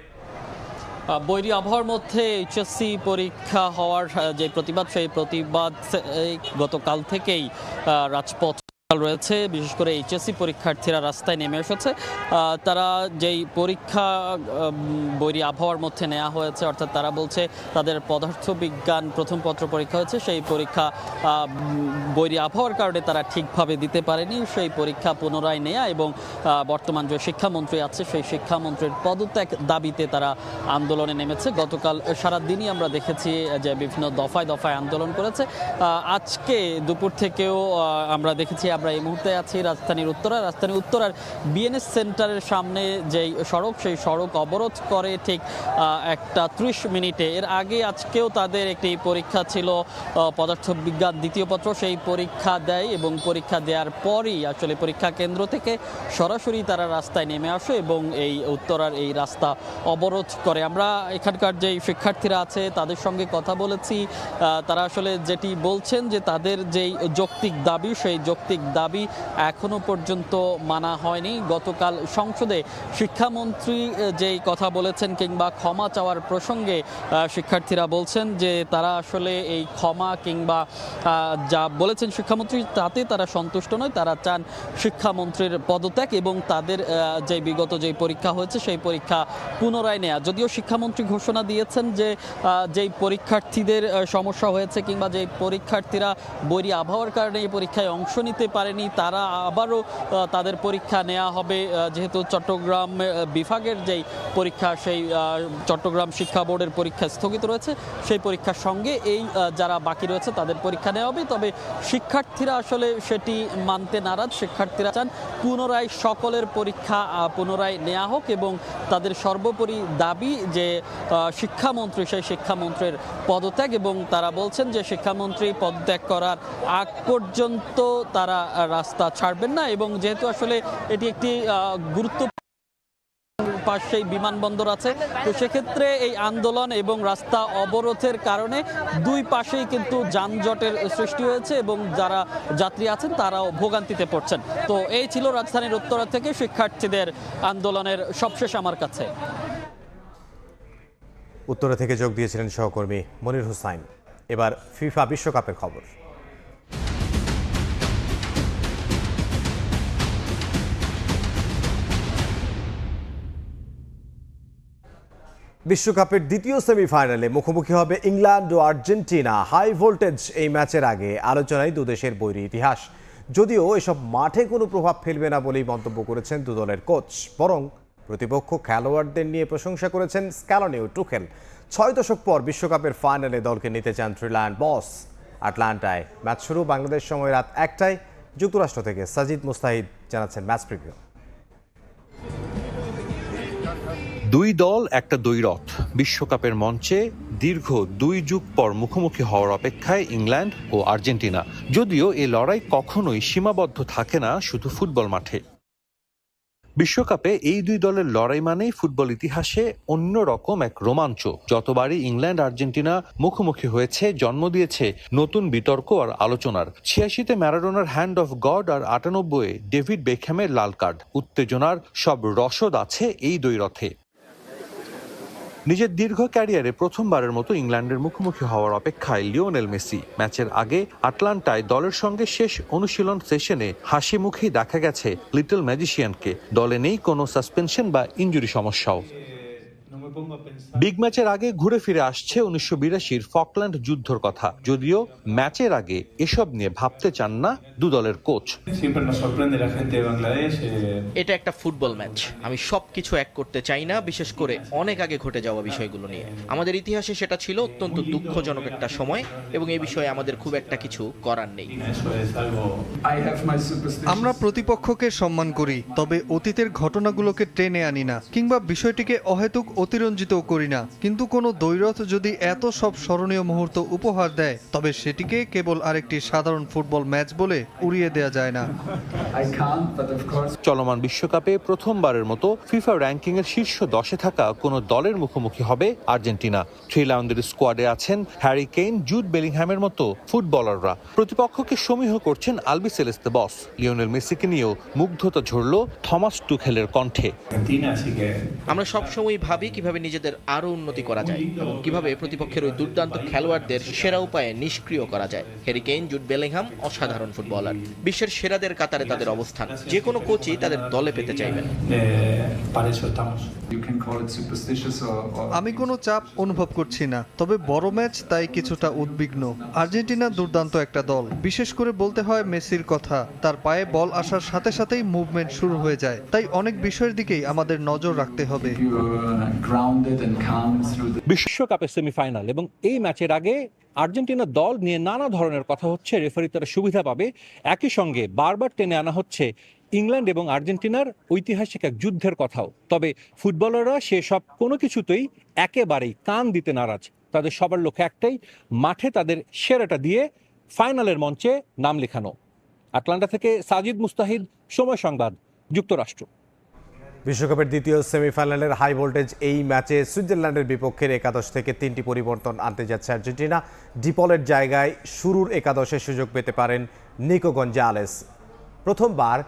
বৈরী আবহাওয়ার মধ্যে এইচএসসি পরীক্ষা হওয়ার যে প্রতিবাদ, সেই প্রতিবাদ গতকাল থেকেই রাজপথ রয়েছে। বিশেষ করে এইচএসসি পরীক্ষার্থীরা রাস্তায় নেমে এসেছে। তারা যেই পরীক্ষা বৈরী আবহাওয়ার মধ্যে নেওয়া হয়েছে, অর্থাৎ তারা বলছে তাদের পদার্থবিজ্ঞান প্রথম পত্র পরীক্ষা হয়েছে, সেই পরীক্ষা বৈরী আবহাওয়ার কারণে তারা ঠিকভাবে দিতে পারেনি। সেই পরীক্ষা পুনরায় নেওয়া এবং বর্তমান যে শিক্ষামন্ত্রী আছে সেই শিক্ষামন্ত্রীর পদত্যাগ দাবিতে তারা আন্দোলনে নেমেছে। গতকাল সারাদিনই আমরা দেখেছি যে বিভিন্ন দফায় দফায় আন্দোলন করেছে। আজকে দুপুর থেকেও আমরা দেখেছি। আমরা এই মুহূর্তে আছি রাজধানীর উত্তরার বিএনএস সেন্টারের সামনে যেই সড়ক, সেই সড়ক অবরোধ করে ঠিক 1টা 30 মিনিটে। এর আগে আজকেও তাদের একটি পরীক্ষা ছিল পদার্থবিজ্ঞান দ্বিতীয় পত্র, সেই পরীক্ষা দেয় এবং পরীক্ষা দেওয়ার পরই আসলে পরীক্ষা কেন্দ্র থেকে সরাসরি তারা রাস্তায় নেমে আসে এবং এই উত্তরার এই রাস্তা অবরোধ করে। আমরা এখানকার যেই শিক্ষার্থীরা আছে তাদের সঙ্গে কথা বলেছি। তারা আসলে যেটি বলছেন যে তাদের যেই যৌক্তিক দাবি, সেই যৌক্তিক দাবি এখনো পর্যন্ত মানা হয়নি। গতকাল সংসদে শিক্ষামন্ত্রী যেই কথা বলেছেন কিংবা ক্ষমা চাওয়ার প্রসঙ্গে শিক্ষার্থীরা বলছেন যে তারা আসলে এই ক্ষমা কিংবা যা বলেছেন শিক্ষামন্ত্রী তাতে তারা সন্তুষ্ট নয়। তারা চান শিক্ষামন্ত্রীর পদত্যাগ এবং তাদের যে বিগত যেই পরীক্ষা হয়েছে সেই পরীক্ষা পুনরায় নেওয়া। যদিও শিক্ষামন্ত্রী ঘোষণা দিয়েছেন যে যেই পরীক্ষার্থীদের সমস্যা হয়েছে কিংবা যেই পরীক্ষার্থীরা বৈরী আবহাওয়ার কারণে এই পরীক্ষায় অংশ নিতে পারে পারেনি তারা আবারও তাদের পরীক্ষা নেওয়া হবে, যেহেতু চট্টগ্রাম বিভাগের যেই পরীক্ষা সেই চট্টগ্রাম শিক্ষা বোর্ডের পরীক্ষা স্থগিত রয়েছে, সেই পরীক্ষার সঙ্গে এই যারা বাকি রয়েছে তাদের পরীক্ষা নেওয়া হবে। তবে শিক্ষার্থীরা আসলে সেটি মানতে নারাজ। শিক্ষার্থীরা চান পুনরায় সকলের পরীক্ষা পুনরায় নেওয়া হোক এবং তাদের সর্বোপরি দাবি যে শিক্ষামন্ত্রী, সেই শিক্ষামন্ত্রীর পদত্যাগ, এবং তারা বলছেন যে শিক্ষামন্ত্রী পদত্যাগ করার আগ পর্যন্ত তারা রাস্তা ছাড়বেন না। এবং যেহেতু আসলে এটি একটি গুরুত্বপূর্ণ পাশেই বিমানবন্দর আছে, তো সেক্ষেত্রে এই আন্দোলন এবং রাস্তা অবরোধের কারণে দুই পাশেই কিন্তু যানজটের সৃষ্টি হয়েছে এবং যারা যাত্রী আছেন তারাও ভোগান্তিতে পড়ছেন। তো এই ছিল রাজধানীর উত্তরা থেকে শিক্ষার্থীদের আন্দোলনের সবশেষ আমার কাছে। উত্তরা থেকে যোগ দিয়েছিলেন সহকর্মী মনির হুসাইন। এবার ফিফা বিশ্বকাপের খবর। বিশ্বকাপের দ্বিতীয় সেমিফাইনালে মুখোমুখি হবে ইংল্যান্ড ও আর্জেন্টিনা। হাই ভোল্টেজ এই ম্যাচের আগে আলোচনায় দুদেশের বৈরী ইতিহাস। যদিও এসব মাঠে কোনো প্রভাব ফেলবে না বলেই মন্তব্য করেছেন দু দলের কোচ, বরং প্রতিপক্ষ খেলোয়াড়দের নিয়ে প্রশংসা করেছেন স্ক্যালোনি ও টুখেল। 6 দশক পর বিশ্বকাপের ফাইনালে দলকে নিতে চান থ্রিল্যান্ড বস। আটলান্টায় ম্যাচ শুরু বাংলাদেশ সময় রাত 1টায়। যুক্তরাষ্ট্র থেকে সাজিদ মুস্তাহিদ জানাচ্ছেন ম্যাচ প্রিভিউ। দুই দল একটা দ্বৈরথ। বিশ্বকাপের মঞ্চে দীর্ঘ 2 যুগ পর মুখোমুখি হওয়ার অপেক্ষায় ইংল্যান্ড ও আর্জেন্টিনা। যদিও এই লড়াই কখনোই সীমাবদ্ধ থাকে না শুধু ফুটবল মাঠে। বিশ্বকাপে এই দুই দলের লড়াই মানেই ফুটবল ইতিহাসে অন্যরকম এক রোমাঞ্চ। যতবারই ইংল্যান্ড আর্জেন্টিনা মুখোমুখি হয়েছে, জন্ম দিয়েছে নতুন বিতর্ক আর আলোচনার। 86-তে ম্যারাডোনার হ্যান্ড অফ গড আর 98-এ ডেভিড বেকহ্যামের লাল কার্ড। উত্তেজনার সব রসদ আছে এই দ্বৈরথে। নিজের দীর্ঘ ক্যারিয়ারে প্রথমবারের মতো ইংল্যান্ডের মুখোমুখি হওয়ার অপেক্ষায় লিওনেল মেসি। ম্যাচের আগে আটলান্টায় দলের সঙ্গে শেষ অনুশীলন সেশনে হাসি মুখেই দেখা গেছে লিটল ম্যাজিশিয়ানকে। দলে নেই কোনো সাসপেনশন বা ইনজুরি সমস্যাও। বিগ ম্যাচের আগে ঘুরে ফিরে আসছে 1982-র ফকল্যান্ড যুদ্ধর কথা। যদিও ম্যাচের আগে এসব নিয়ে ভাবতে চান না দু দলের কোচ। এটা একটা ফুটবল ম্যাচ, আমি সবকিছু এক করতে চাই না, বিশেষ করে অনেক আগে ঘটে যাওয়া বিষয়গুলো নিয়ে। আমাদের ইতিহাসে সেটা ছিল অত্যন্ত দুঃখজনক একটা সময় এবং এই বিষয়ে আমাদের খুব একটা কিছু করার নেই। আমরা প্রতিপক্ষকে সম্মান করি, তবে অতীতের ঘটনাগুলোকে টেনে আনি না কিংবা বিষয়টিকে অহেতুক অতিরঞ্জিত করি না। কিন্তু কোনো দ্বৈরথ যদি এত সব স্মরণীয় মুহূর্ত উপহার দেয়, তবে সেটিকে কেবল আরেকটি সাধারণ ফুটবল ম্যাচ বলে উড়িয়ে দেওয়া যায় না। চলমান বিশ্বকাপে প্রথমবারের মতো ফিফা র্যাঙ্কিং এর শীর্ষ 10-এ থাকা কোনো দলের মুখোমুখি হবে আর্জেন্টিনা। থ্রি লাউন্ডের স্কোয়াডে আছেন হ্যারি কেইন, জুড বেলিংহ্যামের মতো ফুটবলাররা। প্রতিপক্ষকে সমীহ করছেন আলবি সেলেস্তে বস। লিওনেল মেসিকে নিয়েও মুগ্ধতা ঝরল থমাস টুখেলের কণ্ঠে। আমরা সবসময় ভাবি কিভাবে নিজেদের আরো উন্নতি করা যায় এবং কিভাবে প্রতিপক্ষের ওই দুর্দান্ত খেলোয়াড়দের সেরা উপায়ে নিষ্ক্রিয় করা যায়। হ্যারি কেইন, জুড বেলিংহ্যাম অসাধারণ ফুটবলার। বিশ্বের সেরাদের কাতারে তাদের অবস্থান। যে কোনো কোচই তাদের দলে পেতে চাইবেন। আমি কোনো চাপ অনুভব করছি না, তবে বড় ম্যাচ তাই কিছুটা উদ্বিগ্ন। আর্জেন্টিনা দুর্দান্ত একটা দল, বিশেষ করে বলতে হয় মেসির কথা। তার পায়ে বল আসার সাথে সাথেই মুভমেন্ট শুরু হয়ে যায়, তাই অনেক বিষয়ের দিকেই আমাদের নজর রাখতে হবে। বিশ্বকাপের সেমিফাইনাল এবং এই ম্যাচের আগে আর্জেন্টিনা দল নিয়ে নানা ধরনের কথা হচ্ছে। রেফারি তারা সুবিধা পাবে। একই সঙ্গে বারবার টেনে আনা হচ্ছে ইংল্যান্ড এবং আর্জেন্টিনার ঐতিহাসিক এক যুদ্ধের কথাও। তবে ফুটবলাররা সেসব কোনো কিছুতেই একেবারেই কান দিতে নারাজ। তাদের সবার লক্ষ্য একটাই, মাঠে তাদের সেরাটা দিয়ে ফাইনালের মঞ্চে নাম লেখানো। আটলান্টা থেকে সাজিদ মুস্তাহিদ, সময় সংবাদ, যুক্তরাষ্ট্র। বিশ্বকাপের দ্বিতীয় সেমিফাইনালের হাই ভোল্টেজ এই ম্যাচে সুইজারল্যান্ডের বিপক্ষের একাদশ থেকে 3টি পরিবর্তন আনতে যাচ্ছে আর্জেন্টিনা। ডিপলের জায়গায় শুরুর একাদশে সুযোগ পেতে পারেন নিকো গঞ্জালেস। প্রথমবার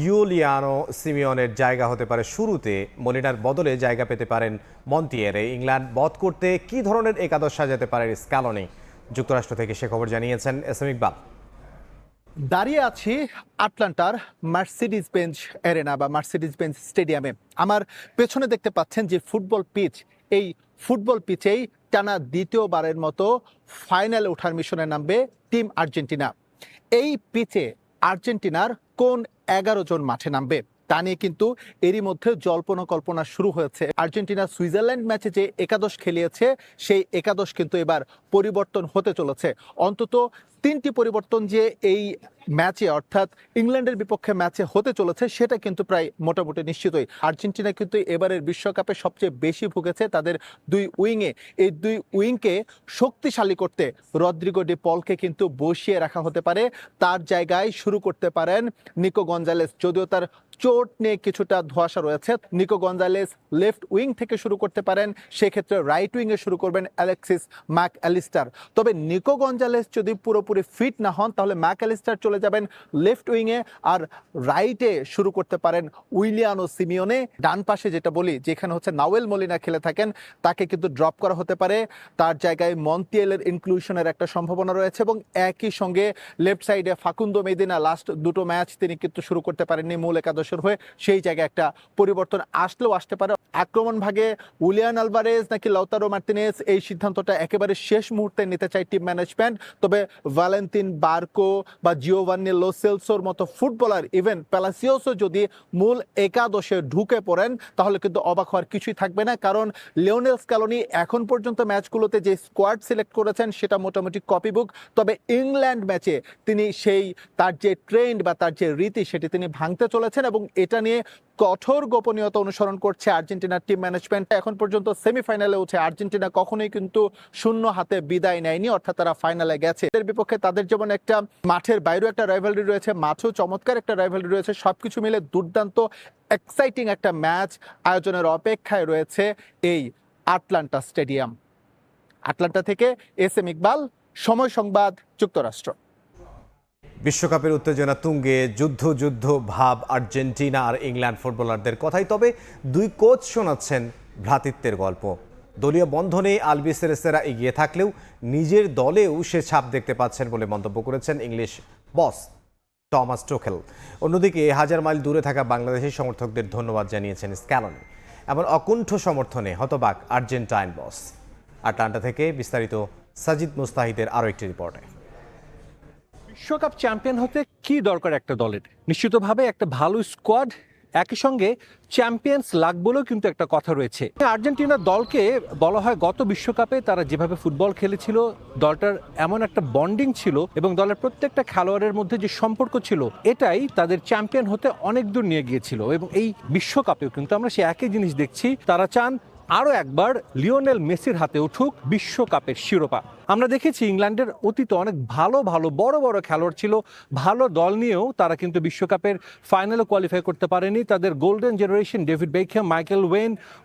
ইউলিয়ানো সিমিওনের জায়গা হতে পারে শুরুতে। মলিনার বদলে জায়গা পেতে পারেন মন্টিয়েরে। ইংল্যান্ড বধ করতে কী ধরনের একাদশ সাজাতে পারে স্ক্যালোনি? যুক্তরাষ্ট্র থেকে সে খবর জানিয়েছেন এস এম ইকবাল। দাঁড়িয়ে আছি আটলান্টার মার্সিডিজ বেঞ্জ অ্যারেনা বা মার্সিডিজ বেঞ্জ স্টেডিয়ামে। আমার পেছনে দেখতে পাচ্ছেন যে ফুটবল পিচ, এই ফুটবল পিচেই টানা দ্বিতীয়বারের মতো ফাইনালে ওঠার মিশনে নামবে টিম আর্জেন্টিনা। এই পিচে আর্জেন্টিনার কোন 11 জন মাঠে নামবে তা নিয়ে কিন্তু এরই মধ্যে জল্পনা কল্পনা শুরু হয়েছে। আর্জেন্টিনা সুইজারল্যান্ড ম্যাচে যে একাদশ খেলিয়েছে সেই একাদশ কিন্তু এবার পরিবর্তন হতে চলেছে। অন্তত 3টি পরিবর্তন যে এই ম্যাচে অর্থাৎ ইংল্যান্ডের বিপক্ষে ম্যাচে হতে চলেছে সেটা কিন্তু প্রায় মোটামুটি নিশ্চিতই। আর্জেন্টিনা কিন্তু এবারের বিশ্বকাপে সবচেয়ে বেশি ভুগেছে তাদের 2 উইংয়ে। এই 2 উইংকে শক্তিশালী করতে রদ্রিগো ডি পলকে কিন্তু বসিয়ে রাখা হতে পারে। তার জায়গায় শুরু করতে পারেন নিকো গঞ্জালেস, যদিও তার চোট নিয়ে কিছুটা ধোঁয়াশা রয়েছে। নিকো গঞ্জালেস লেফট উইং থেকে শুরু করতে পারেন, সেক্ষেত্রে রাইট উইংয়ে শুরু করবেন অ্যালেক্সিস ম্যাক অ্যালিস্টার। তবে নিকো গঞ্জালেস যদি পুরোপুরি ফিট না হন তাহলে ম্যাক অ্যালিস্টার চলে যাবেন লেফট উইংয়ে, আর রাইটে শুরু করতে পারেন উইলিয়ানো সিমিওনে। ডান পাশে যেটা বলি যেখানে হচ্ছে নাওয়েল মলিনা খেলে থাকেন তাকে কিন্তু ড্রপ করা হতে পারে, তার জায়গায় মন্তিয়ালের ইনক্লুশনের একটা সম্ভাবনা রয়েছে। এবং একই সঙ্গে লেফট সাইডে ফাকুন্দো মেদিনা লাস্ট 2টো ম্যাচ তিনি কিন্তু শুরু করতে পারেননি মূল একাদশের হয়ে, সেই জায়গায় একটা পরিবর্তন আসলেও আসতে পারে। আক্রমণ ভাগে উলিয়ান আলভারেজ নাকি লাউতারো মার্টিনেজ এই সিদ্ধান্তটা একেবারে শেষ মুহূর্তে নিতে চায় টিম ম্যানেজমেন্ট। তবে ভ্যালেন্তিন বার্কো বা জিওভান্নি লো সেলসোর মতো ফুটবলার, ইভেন প্যালাসিওসও যদি মূল একাদশে ঢুকে পড়েন তাহলে কিন্তু অবাক হওয়ার কিছুই থাকবে না, কারণ লিওনেল স্ক্যালোনি এখন পর্যন্ত ম্যাচগুলোতে যে স্কোয়াড সিলেক্ট করেছেন সেটা মোটামুটি কপিবুক। তবে ইংল্যান্ড ম্যাচে তিনি সেই তার যে ট্রেন্ড বা তার যে রীতি সেটি তিনি ভাঙতে চলেছেন এবং এটা নিয়ে কঠোর গোপনীয়তা অনুসরণ করছে আর্জেন্টিনার টিম ম্যানেজমেন্ট। এখন পর্যন্ত সেমিফাইনালে উঠে আর্জেন্টিনা কখনোই কিন্তু শূন্য হাতে বিদায় নেয়নি, অর্থাৎ তারা ফাইনালে গেছে। এর বিপক্ষে তাদের যেমন একটা মাঠের বাইরেও একটা রাইভালরি রয়েছে, মাঠেও চমৎকার একটা রাইভালরি রয়েছে, সবকিছু মিলে দুর্দান্ত এক্সাইটিং একটা ম্যাচ আয়োজনের অপেক্ষায় রয়েছে এই আটলান্টা স্টেডিয়াম। আটলান্টা থেকে এস এম ইকবাল, সময় সংবাদ, যুক্তরাষ্ট্র। বিশ্বকাপের উত্তেজনা তুঙ্গে যুদ্ধ ভাব আর্জেন্টিনা আর ইংল্যান্ড ফুটবলারদের কথাই। তবে 2 কোচ শোনাচ্ছেন ভ্রাতৃত্বের গল্প। দলীয় বন্ধনে আলবিসেরেসেরা এগিয়ে থাকলেও নিজের দলেও সে ছাপ দেখতে পাচ্ছেন বলে মন্তব্য করেছেন ইংলিশ বস টমাস টুখেল। অন্যদিকে 1000 মাইল দূরে থাকা বাংলাদেশি সমর্থকদের ধন্যবাদ জানিয়েছেন স্ক্যালোনি। এমন অকুণ্ঠ সমর্থনে হতবাক আর্জেন্টাইন বস। আটলান্টা থেকে বিস্তারিত সাজিদ মুস্তাহিদের আরও একটি রিপোর্টে। বিশ্বকাপ চ্যাম্পিয়ন হতে কি দরকার একটা দলের? নিশ্চিতভাবে একটা ভালো স্কোয়াড, একই সঙ্গে চ্যাম্পিয়ন্স লাগ বলেও কিন্তু একটা কথা রয়েছে। আর্জেন্টিনার দলকে বলা হয় গত বিশ্বকাপে তারা যেভাবে ফুটবল খেলেছিল, দলটার এমন একটা বন্ডিং ছিল এবং দলের প্রত্যেকটা খেলোয়াড়ের মধ্যে যে সম্পর্ক ছিল, এটাই তাদের চ্যাম্পিয়ন হতে অনেক দূর নিয়ে গিয়েছিল। এবং এই বিশ্বকাপেও কিন্তু আমরা সে একই জিনিস দেখছি, তারা চান আরও একবার লিওনেল মেসির হাতে উঠুক বিশ্বকাপের শিরোপা। আমরা দেখেছি ইংল্যান্ডের অতীতে অনেক ভালো বড় খেলোয়াড় ছিল, ভালো দল নিয়েও তারা কিন্তু বিশ্বকাপের ফাইনালে কোয়ালিফাই করতে পারেনি। তাদের golden generation David Beckham, Michael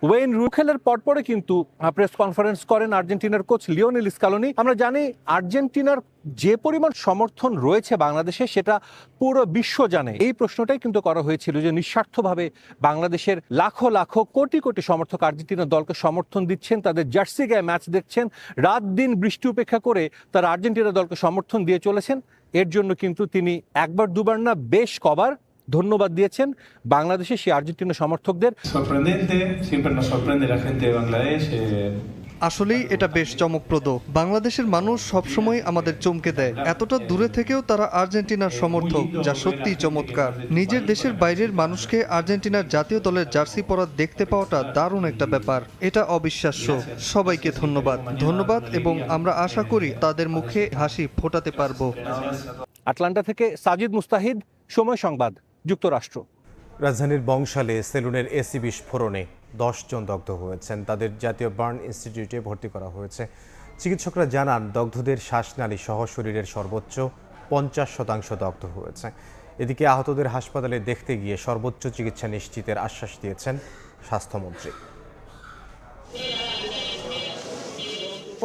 Owen রুখেলের পরপরে কিন্তু প্রেস কনফারেন্স করেন আর্জেন্টিনার কোচ লিওনেল স্ক্যালোনি। আমরা জানি আর্জেন্টিনার যে পরিমাণ সমর্থন রয়েছে বাংলাদেশে সেটা পুরো বিশ্ব জানে। এই প্রশ্নটাই কিন্তু করা হয়েছিল যে নিঃস্বার্থভাবে বাংলাদেশের লাখো কোটি সমর্থক আর্জেন্টিনার দলকে সমর্থন দিচ্ছেন, তাদের জার্সি গায়ে ম্যাচ দেখছেন, রাত দিন বৃষ্টি উপেক্ষা করে তারা আর্জেন্টিনা দলকে সমর্থন দিয়ে চলেছেন। এর জন্য কিন্তু তিনি একবার দুবার না বেশ কবার ধন্যবাদ দিয়েছেন বাংলাদেশের সেই আর্জেন্টিনা সমর্থকদের। আসলেই এটা বেশ চমকপ্রদ। বাংলাদেশের মানুষ সবসময় আমাদের চমকে দেয়, এতটা দূরে থেকেও তারা আর্জেন্টিনার সমর্থক, যা সত্যিই চমৎকার। নিজের দেশের বাইরের মানুষকে আর্জেন্টিনার জাতীয় দলের জার্সি পরা দেখতে পাওয়াটা দারুণ একটা ব্যাপার, এটা অবিশ্বাস্য। সবাইকে ধন্যবাদ এবং আমরা আশা করি তাদের মুখে হাসি ফোটাতে পারবো। আটলান্টা থেকে সাজিদ মুস্তাহিদ, সময় সংবাদ, যুক্তরাষ্ট্র। রাজধানীর বংশালে সেলুনের এসি বিস্ফোরণে 10 জন দগ্ধ হয়েছেন। তাদের জাতীয় বার্ন ইনস্টিটিউটে ভর্তি করা হয়েছে। চিকিৎসকরা জানান দগ্ধদের শ্বাসনালী সহ শরীরের সর্বোচ্চ 50% দগ্ধ হয়েছে। এদিকে আহতদের হাসপাতালে দেখতে গিয়ে সর্বোচ্চ চিকিৎসা নিশ্চিতের আশ্বাস দিয়েছেন স্বাস্থ্যমন্ত্রী।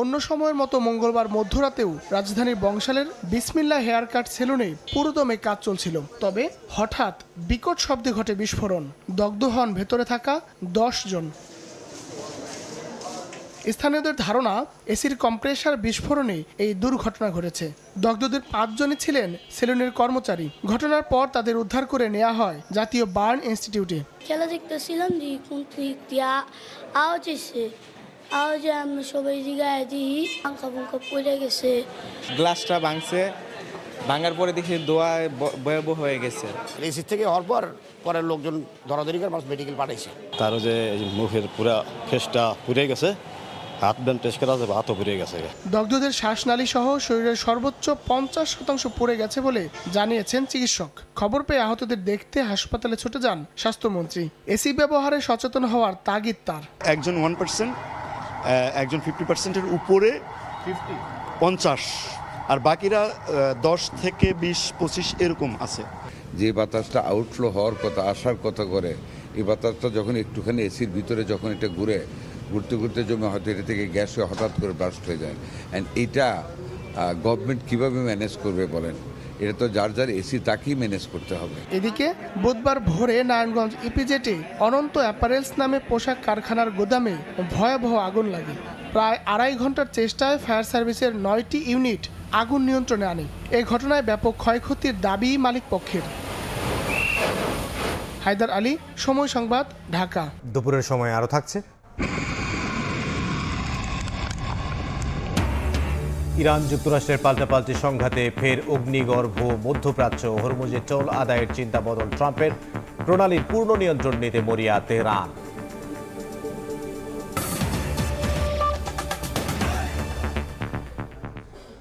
অন্য সময়ের মতো মঙ্গলবার মধ্যরাতেও রাজধানীর বংশালের বিসমিল্লা হেয়ার কাট সেলুনে পুরোদমে কাজ চলছিল। তবে হঠাৎ বিকট শব্দে ঘটে বিস্ফোরণ, দগ্ধ হন ভেতরে থাকা 10 জন। স্থানীয়দের ধারণা এসির কম্প্রেসার বিস্ফোরণে এই দুর্ঘটনা ঘটেছে। দগ্ধদের 5 জনই ছিলেন সেলুনের কর্মচারী। ঘটনার পর তাদের উদ্ধার করে নেওয়া হয় জাতীয় বার্ন ইনস্টিটিউটে। খেলা দেখতেছিলাম যে কোন আওয়াজ এসে আওয়াজে আমরা সবাই জিগায় দিই পাঙ্কা পড়ে গেছে, গ্লাসটা ভাঙছে, ভাঙার পরে দেখি দোয়ায় ভয়াবহ হয়ে গেছে। এসির থেকে হওয়ার পর পরের লোকজন ধরাধরি করে মানুষ মেডিকেল পাঠাইছে। তারও যে মুখের পুরা ফেসটা পুড়ে গেছে, হাত ব্যান্ডেজ করা যাবে, হাতও পুড়ে গেছে। দগ্ধদের শ্বাসনালী সহ শরীরের সর্বোচ্চ 50% পুড়ে গেছে বলে জানিয়েছেন চিকিৎসক। খবর পেয়ে আহতদের দেখতে হাসপাতালে ছুটে যান স্বাস্থ্যমন্ত্রী। এসি ব্যবহারে সচেতন হওয়ার তাগিদ তার। একজন 1%, একজন 50%-এর উপরে 50, আর বাকিরা 10 থেকে 20-25 এরকম আছে। যে বাতাসটা আউটফ্লো হওয়ার কথা, আসার কথা করে, এই বাতাসটা যখন একটুখানি এসির ভিতরে যখন এটা ঘুরতে ঘুরতে জমে হয়তো এটা থেকে গ্যাস হয়ে হঠাৎ করে ব্লাস্ট হয়ে যায়। অ্যান্ড এটা গভর্নমেন্ট কিভাবে ম্যানেজ করবে বলেন? এটা তো যার যার এসি তাকেই ম্যানেজ করতে হবে। এদিকে বুধবার ভোরে নারায়ণগঞ্জ ইপিজেটে অনন্ত অ্যাপারেলস নামে পোশাক কারখানার গোদামে ভয়াবহ আগুন লাগে। প্রায় 2.5 ঘন্টার চেষ্টায় ফায়ার সার্ভিসের 9টি ইউনিট আগুন নিয়ন্ত্রণে আনে। এই ঘটনায় ব্যাপক ক্ষয়ক্ষতির দাবি মালিক পক্ষের। হায়দার আলী, সময় সংবাদ, ঢাকা। দুপুরের সময় আরও থাকছে। ইরান যুক্তরাষ্ট্রের পাল্টাপাল্টি সংঘাতে ফের অগ্নিগর্ভ মধ্যপ্রাচ্য। হরমুজে টোল আদায়ের চিন্তা বদল ট্রাম্পের। প্রণালীর পূর্ণ নিয়ন্ত্রণ নিতে মরিয়া তেহরান।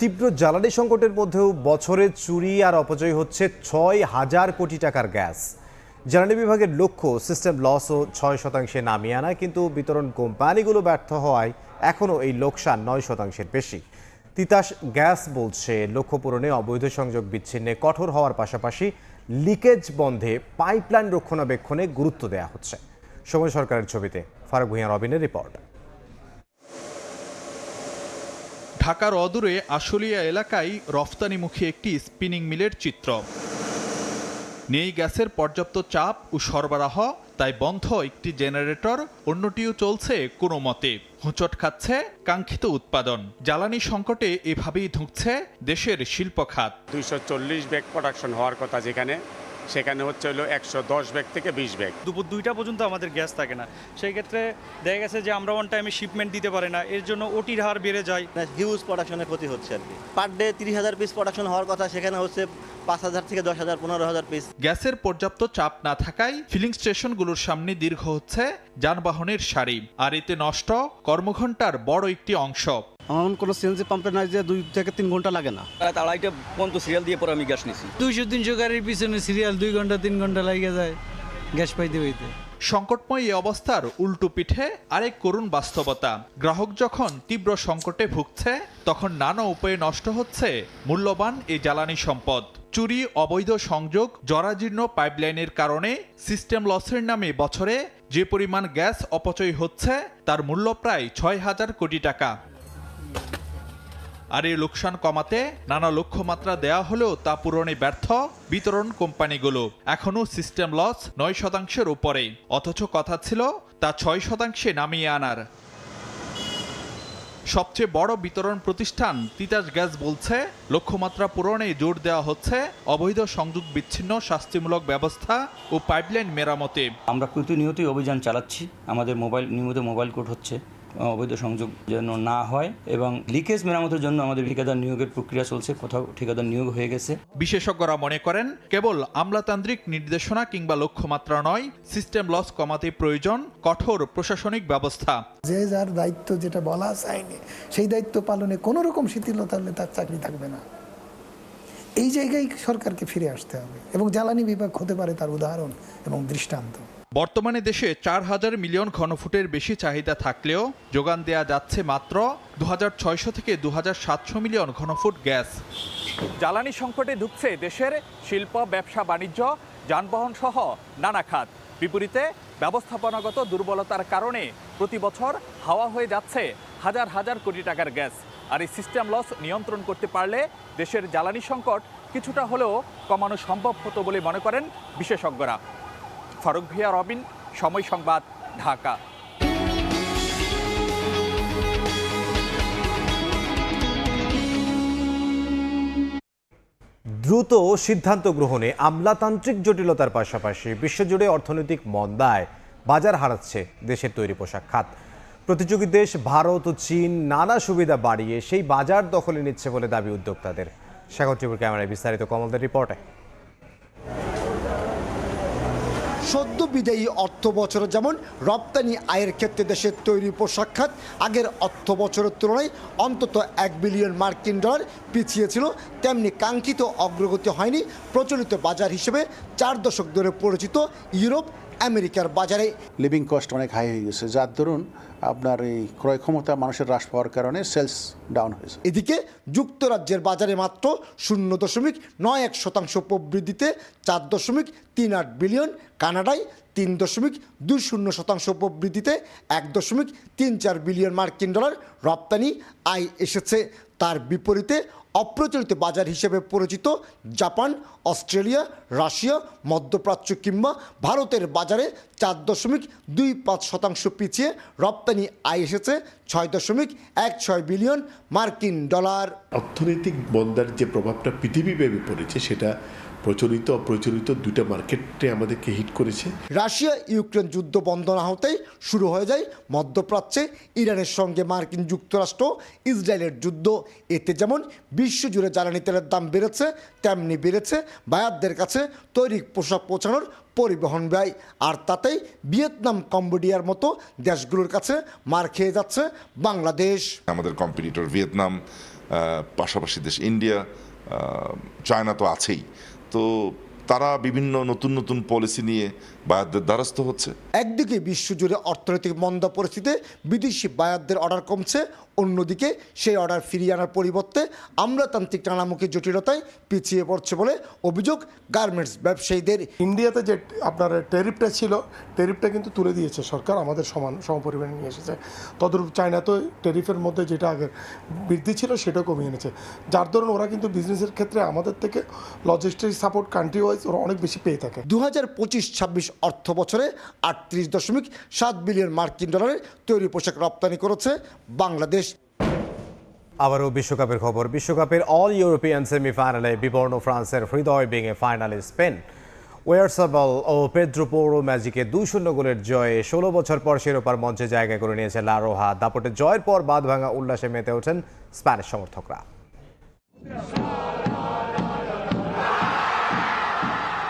তীব্র জ্বালানি সংকটের মধ্যেও বছরে চুরি আর অপচয় হচ্ছে 6,000 কোটি টাকার গ্যাস। জ্বালানি বিভাগের লক্ষ্য সিস্টেম লসও 6% নামিয়ে আনা, কিন্তু বিতরণ কোম্পানিগুলো ব্যর্থ হওয়ায় এখনও এই লোকসান 9%-এর বেশি। তিতাস গ্যাস বলছে লক্ষ্য পূরণে অবৈধ সংযোগ বিচ্ছিন্নে কঠোর হওয়ার পাশাপাশি লিকেজ বন্ধে পাইপলাইন রক্ষণাবেক্ষণে গুরুত্ব দেওয়া হচ্ছে। সময় সরকারের ছবিতে ফারুক ভূঁইয়া রবিনের রিপোর্ট। ঢাকার অদূরে আশুলিয়া এলাকায় রফতানিমুখী একটি স্পিনিং মিলের চিত্র। নেই গ্যাসের পর্যাপ্ত চাপ ও সরবরাহ, তাই বন্ধ একটি জেনারেটর, অন্যটিও চলছে কোনো মতে। হোঁচট খাচ্ছে কাঙ্ক্ষিত উৎপাদন। জ্বালানি সংকটে এভাবেই ধুঁকছে দেশের শিল্প খাত। 240 ব্যাগ প্রোডাকশন হওয়ার কথা সেখানে হচ্ছে হলো 110 ব্যাগ থেকে 20 ব্যাগ। দুপুর 2টা পর্যন্ত আমাদের গ্যাস থাকে না। সেই ক্ষেত্রে দেখা গেছে যে আমরা অন টাইমে শিপমেন্ট দিতে পারি না, এর জন্য ওটির হার বেড়ে যায়। হিউজ প্রোডাকশনের ক্ষতি হচ্ছে আর কি। পার ডে 30,000 পিস প্রোডাকশন হওয়ার কথা, সেখানে হচ্ছে 5,000 থেকে 10,000, 15,000 পিস। গ্যাসের পর্যাপ্ত চাপ না থাকায় ফিলিং স্টেশনগুলোর সামনে দীর্ঘ হচ্ছে যানবাহনের সারি, আর এতে নষ্ট কর্মঘণ্টার বড় একটি অংশ। এমন কোনো সিএনজি পাম্পে নাই যে 2 থেকে 3 ঘন্টা লাগে না। তাড়াইটা পর্যন্ত সিরিয়াল দিয়ে পরে আমি গ্যাস নিছি। 200-300 গাড়ির পিছনে সিরিয়াল 2 ঘন্টা 3 ঘন্টা লাগে যায় গ্যাস পাইতে হইতে। সংকটময় এই অবস্থার উল্টো পিঠে আরেক করুণ বাস্তবতা। গ্রাহক যখন তীব্র সংকটে ভুগছে, তখন নানা উপায়ে নষ্ট হচ্ছে মূল্যবান এই জ্বালানি সম্পদ। চুরি, অবৈধ সংযোগ, জরাজীর্ণ পাইপলাইনের কারণে সিস্টেম লসের নামে বছরে যে পরিমাণ গ্যাস অপচয় হচ্ছে তার মূল্য প্রায় 6,000 কোটি টাকা। আর এই লোকসান কমাতে নানা লক্ষ্যমাত্রা দেয়া হলেও তা পূরণে ব্যর্থ বিতরণ কোম্পানিগুলো। এখনও সিস্টেম লস 9%-এর উপরে, অথচ কথা ছিল তা 6%-এ নামিয়ে আনার। সবচেয়ে বড় বিতরণ প্রতিষ্ঠান তিতাস গ্যাস বলছে লক্ষ্যমাত্রা পূরণে জোর দেওয়া হচ্ছে অবৈধ সংযোগ বিচ্ছিন্ন শাস্তিমূলক ব্যবস্থা ও পাইপলাইন মেরামতে। আমরা প্রতিনিয়তই অভিযান চালাচ্ছি। আমাদের নিয়মিত মোবাইল কোর্ট হচ্ছে, অবৈধ সংযোগ যেন না হয়, এবং লিকেজ মেরামতের জন্য আমাদের ঠিকাদার নিয়োগের প্রক্রিয়া চলছে। কোথাও ঠিকাদার নিয়োগ হয়ে গেছে। বিশেষজ্ঞরা মনে করেন কেবল আমলাতান্ত্রিক নির্দেশনা কিংবা লক্ষ্যমাত্রা নয়, সিস্টেম লস কমাতে প্রয়োজন কঠোর প্রশাসনিক ব্যবস্থা। যে যার দায়িত্ব যেটা বলা আছে আইনে, সেই দায়িত্ব পালনে কোনো রকম শিথিলতা হলে তার চাকরি থাকবে না। এই জায়গায় সরকারকে ফিরে আসতে হবে, এবং জ্বালানি বিভাগ হতে পারে তার উদাহরণ এবং দৃষ্টান্ত। বর্তমানে দেশে 4,000 মিলিয়ন ঘনফুটের বেশি চাহিদা থাকলেও যোগান দেয়া যাচ্ছে মাত্র 2,600 থেকে 2,700 মিলিয়ন ঘনফুট গ্যাস। জ্বালানি সংকটে ধুঁকছে দেশের শিল্প, ব্যবসা, বাণিজ্য, যানবাহন সহ নানা খাত। বিপরীতে ব্যবস্থাপনাগত দুর্বলতার কারণে প্রতি বছর হাওয়া হয়ে যাচ্ছে হাজার হাজার কোটি টাকার গ্যাস। আর এই সিস্টেম লস নিয়ন্ত্রণ করতে পারলে দেশের জ্বালানি সংকট কিছুটা হলেও কমানো সম্ভব হতো বলে মনে করেন বিশেষজ্ঞরা। ফারুক ভূঁইয়া রবিন, সময় সংবাদ, ঢাকা। দ্রুত সিদ্ধান্ত গ্রহণে আমলাতান্ত্রিক জটিলতার পাশাপাশি বিশ্বজুড়ে অর্থনৈতিক মন্দায় বাজার হারাচ্ছে দেশের তৈরি পোশাক খাত। প্রতিযোগী দেশ ভারত ও চীন নানা সুবিধা বাড়িয়ে সেই বাজার দখলে নিচ্ছে বলে দাবি উদ্যোক্তাদের। স্বাগত টিভির ক্যামেরায় বিস্তারিত কমলদের রিপোর্টে। সদ্য বিদায়ী অর্থ বছরে যেমন রপ্তানি আয়ের ক্ষেত্রে দেশের তৈরি পোশাক খাত আগের অর্থ বছরের তুলনায় অন্তত $1 বিলিয়ন মার্কিন ডলার পিছিয়ে ছিল, তেমনি কাঙ্ক্ষিত অগ্রগতি হয়নি প্রচলিত বাজার হিসেবে 4 দশক ধরে পরিচিত ইউরোপ আমেরিকার বাজারে। লিভিং কস্ট অনেক হাই হয়ে গেছে, যার দরুন আপনার এই ক্রয় ক্ষমতা মানুষের হ্রাস পাওয়ার কারণে সেলস ডাউন হয়েছে। এদিকে যুক্তরাজ্যের বাজারে মাত্র 0.91% প্রবৃদ্ধিতে 4.38 বিলিয়ন, কানাডায় 3.20% প্রবৃদ্ধিতে 1.34 বিলিয়ন মার্কিন ডলার রপ্তানি আয় এসেছে। তার বিপরীতে অপ্রচলিত বাজার হিসেবে পরিচিত জাপান, অস্ট্রেলিয়া, রাশিয়া, মধ্যপ্রাচ্য কিংবা ভারতের বাজারে 4.25% পিছিয়ে রপ্তানি আয় এসেছে 6.16 বিলিয়ন মার্কিন ডলার। অর্থনৈতিক মন্দার যে প্রভাবটা পৃথিবীব্যাপী পড়েছে সেটা প্রচলিত অপ্রচলিত দুটো মার্কেটে আমাদেরকে হিট করেছে। রাশিয়া ইউক্রেন যুদ্ধ বন্ধ না হতেই শুরু হয়ে যায় মধ্যপ্রাচ্যে ইরানের সঙ্গে মার্কিন যুক্তরাষ্ট্র ইসরায়েলের যুদ্ধ। এতে যেমন বিশ্বজুড়ে জ্বালানি তেলের দাম বেড়েছে, তেমনি বেড়েছে বায়ারদের কাছে তৈরি পোশাক পৌঁছানোর পরিবহন ব্যয়। আর তাতেই ভিয়েতনাম, কম্বোডিয়ার মতো দেশগুলোর কাছে মার খেয়ে যাচ্ছে বাংলাদেশ। আমাদের কম্পিটিটর ভিয়েতনাম, পাশাপাশি দেশ ইন্ডিয়া, চায়না তো আছেই, তো তারা বিভিন্ন নতুন নতুন পলিসি নিয়ে বায়ারদের দ্বারস্থ হচ্ছে। একদিকে বিশ্বজুড়ে অর্থনৈতিক মন্দা পরিস্থিতিতে বিদেশি বায়ারদের অর্ডার কমছে, অন্যদিকে সেই অর্ডার ফিরিয়ে আনার পরিবর্তে আমলাতান্ত্রিক টানামুখী জটিলতায় পিছিয়ে পড়ছে বলে অভিযোগ গার্মেন্টস ব্যবসায়ীদের। ইন্ডিয়াতে যে আপনার ট্যারিফটা ছিল, ট্যারিফটা কিন্তু তুলে দিয়েছে সরকার, আমাদের সমপরিমাণে নিয়ে এসেছে। তদরূপ চায়না তো ট্যারিফের মধ্যে যেটা আগের বৃদ্ধি ছিল সেটাও কমিয়ে এনেছে, যার দরুন ওরা কিন্তু বিজনেসের ক্ষেত্রে আমাদের থেকে লজিস্টিক সাপোর্ট কান্ট্রি ওয়াইজ ওরা অনেক বেশি পেয়ে থাকে। 2025-26 অর্থ বছরে 38.7 বিলিয়ন মার্কিন ডলারের তৈরি পোশাক রপ্তানি করেছে বাংলাদেশ। আবারও বিশ্বকাপের খবর। বিশ্বকাপের অল ইউরোপিয়ান সেমিফাইনালে বিবর্ণ ফ্রান্সের হৃদয় ভেঙে ফাইনালে স্পেন। ওয়ারসাবল ও পেদ্রো পোরো ম্যাজিকে 2-0 গোলের জয়ে 16 বছর পর শিরোপার মঞ্চে জায়গা করে নিয়েছে লা রোহা। দাপটে জয়ের পর বাঁধভাঙা উল্লাসে মেতে ওঠেন স্প্যানিশ সমর্থকরা।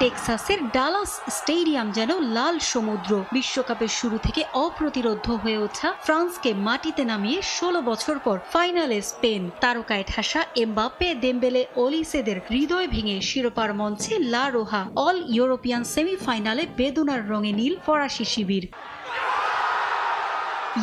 টেক্সাসের ডালাস স্টেডিয়াম যেন লাল সমুদ্র। বিশ্বকাপের শুরু থেকে অপ্রতিরোধ্য হয়ে ওঠা ফ্রান্সকে মাটিতে নামিয়ে 16 বছর পর ফাইনালে স্পেন। তারকায় ঠাসা এমবাপ্পে, দেমবেলে, ওলিসেদের হৃদয় ভেঙে শিরোপার মঞ্চে লা রোহা। অল ইউরোপিয়ান সেমিফাইনালে বেদনার রঙে নীল ফরাসি শিবির।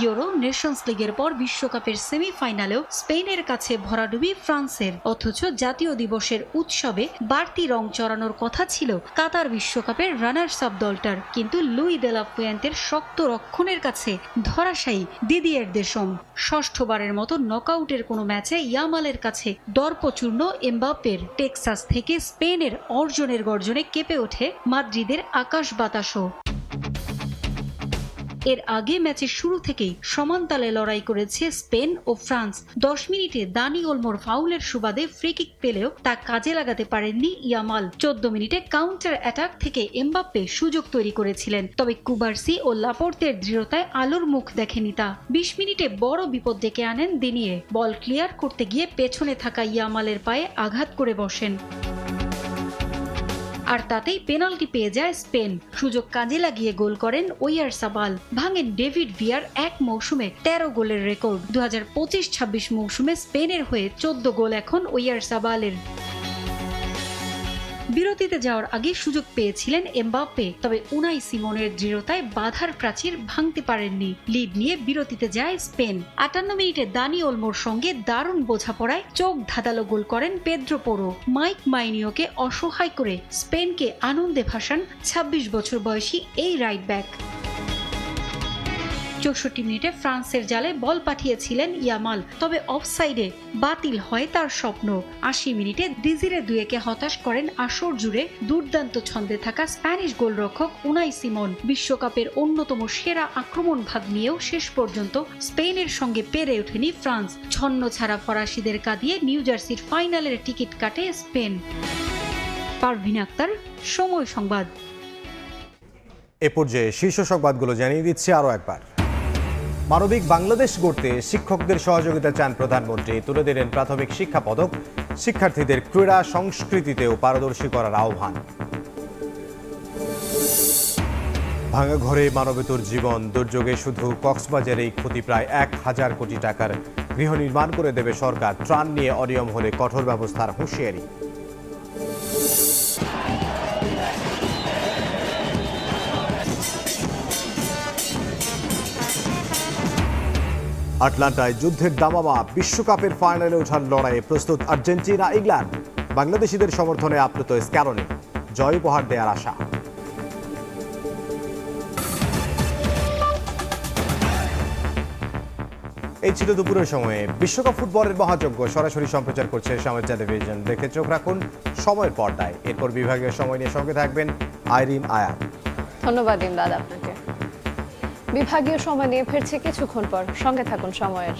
ইউরো নেশনস লিগের পর বিশ্বকাপের সেমিফাইনালেও স্পেনের কাছে ভরাডুবি ফ্রান্সের। অথচ জাতীয় দিবসের উৎসবে বাড়তি রং চড়ানোর কথা ছিল কাতার বিশ্বকাপের রানার্স আপ দলটার, কিন্তু লুই দে লা ফুয়েন্তের শক্ত রক্ষণের কাছে ধরাশায়ী দিদিয়ের দেশম। ষষ্ঠবারের মতো নকআউটের কোনো ম্যাচে ইয়ামালের কাছে দর্পচূর্ণ এমবাপ্পের। টেক্সাস থেকে স্পেনের অর্জনের গর্জনে কেঁপে ওঠে মাদ্রিদের আকাশ বাতাসও। এর আগে ম্যাচের শুরু থেকেই সমান তালে লড়াই করেছে স্পেন ও ফ্রান্স। 10 মিনিটে দানি ওলমোর ফাউলের সুবাদে ফ্রিকিক পেলেও তা কাজে লাগাতে পারেননি ইয়ামাল। 14 মিনিটে কাউন্টার অ্যাটাক থেকে এমবাপ্পে সুযোগ তৈরি করেছিলেন, তবে কুবার্সি ও লাপোর্তের দৃঢ়তায় আলোর মুখ দেখেনি তা। 20 মিনিটে বড় বিপদ ডেকে আনেন দিনিয়ে। বল ক্লিয়ার করতে গিয়ে পেছনে থাকা ইয়ামালের পায়ে আঘাত করে বসেন, আর তাতেই পেনাল্টি পেয়ে যায় স্পেন। সুযোগ কাজে লাগিয়ে গোল করেন ওয়ারসাবাল, ভাঙেন ডেভিড ভিয়ার এক মৌসুমে 13 গোলের রেকর্ড। 2025-26 মৌসুমে স্পেনের হয়ে 14 গোল এখন ওয়ারসাবালের। বিরতিতে যাওয়ার আগে সুযোগ পেয়েছিলেন এমবাপ্পে, তবে উনাই সিমনের দৃঢ়তায় বাধার প্রাচীর ভাঙতে পারেননি। লিড নিয়ে বিরতিতে যায় স্পেন। 58 মিনিটে দানি ওলমোর সঙ্গে দারুণ বোঝাপড়ায় চোখ ধাঁধালো গোল করেন পেদ্রো পোরো। মাইক মাইনিওকে অসহায় করে স্পেনকে আনন্দে ভাসান 26 বছর বয়সী এই রাইট ব্যাক। 64 মিনিটে ফ্রান্সের জালে বল পাঠিয়েছিলেন ইয়ামাল, তবে অফসাইডে বাতিল হয় তার স্বপ্ন। 80 মিনিটে ডিজিরে দুয়েকে হতাশ করেন আসর জুড়ে দুর্দান্ত ছন্দে থাকা স্প্যানিশ গোলরক্ষক উনাই সিমন। বিশ্বকাপের অন্যতম সেরা আক্রমণ ভাগ নিয়েও শেষ পর্যন্ত স্পেনের সঙ্গে পেরে ওঠেনি ফ্রান্স। ছন্ন ছাড়া ফরাসিদের কাঁদিয়ে নিউ জার্সির ফাইনালের টিকিট কাটে স্পেন। পারভিন আক্তার, সময় সংবাদ। এ পর্যায়ে শীর্ষ সংবাদগুলো জানিয়ে দিচ্ছি আরও একবার। মানবিক বাংলাদেশ গড়তে শিক্ষকদের সহযোগিতা চান প্রধানমন্ত্রী। তুলে দিলেন প্রাথমিক শিক্ষা পদক। শিক্ষার্থীদের ক্রীড়া সংস্কৃতিতেও পারদর্শী করার আহ্বান। ভাঙা ঘরে মানবেতর জীবন, দুর্যোগে শুধু কক্সবাজারেই ক্ষতি প্রায় ১,০০০ কোটি টাকার। গৃহ নির্মাণ করে দেবে সরকার। ত্রাণ নিয়ে অনিয়ম হলে কঠোর ব্যবস্থার হুঁশিয়ারি। আটলান্টায় যুদ্ধের দামামা, বিশ্বকাপের ফাইনালে ওঠার লড়াইয়ে প্রস্তুত আর্জেন্টিনা, ইংল্যান্ড। বাংলাদেশিদের সমর্থনে আপ্লুত স্ক্যালোনি। জয় উপহার দেওয়ার আশা। এই ছিল দুপুরের সময়ে বিশ্বকাপ ফুটবলের মহাযজ্ঞ সরাসরি সম্প্রচার করছে সময় টেলিভিশন। দেখে চোখ রাখুন সময়ের পর্দায়। এরপর বিভাগীয় সময় নিয়ে সঙ্গে থাকবেন আইরিন আয়াত। ধন্যবাদ ইমদাদ আপনাকে। বিভাগীয় সময় নিয়ে ফিরছে কিছুক্ষণ পর, সঙ্গে থাকুন সময়ের।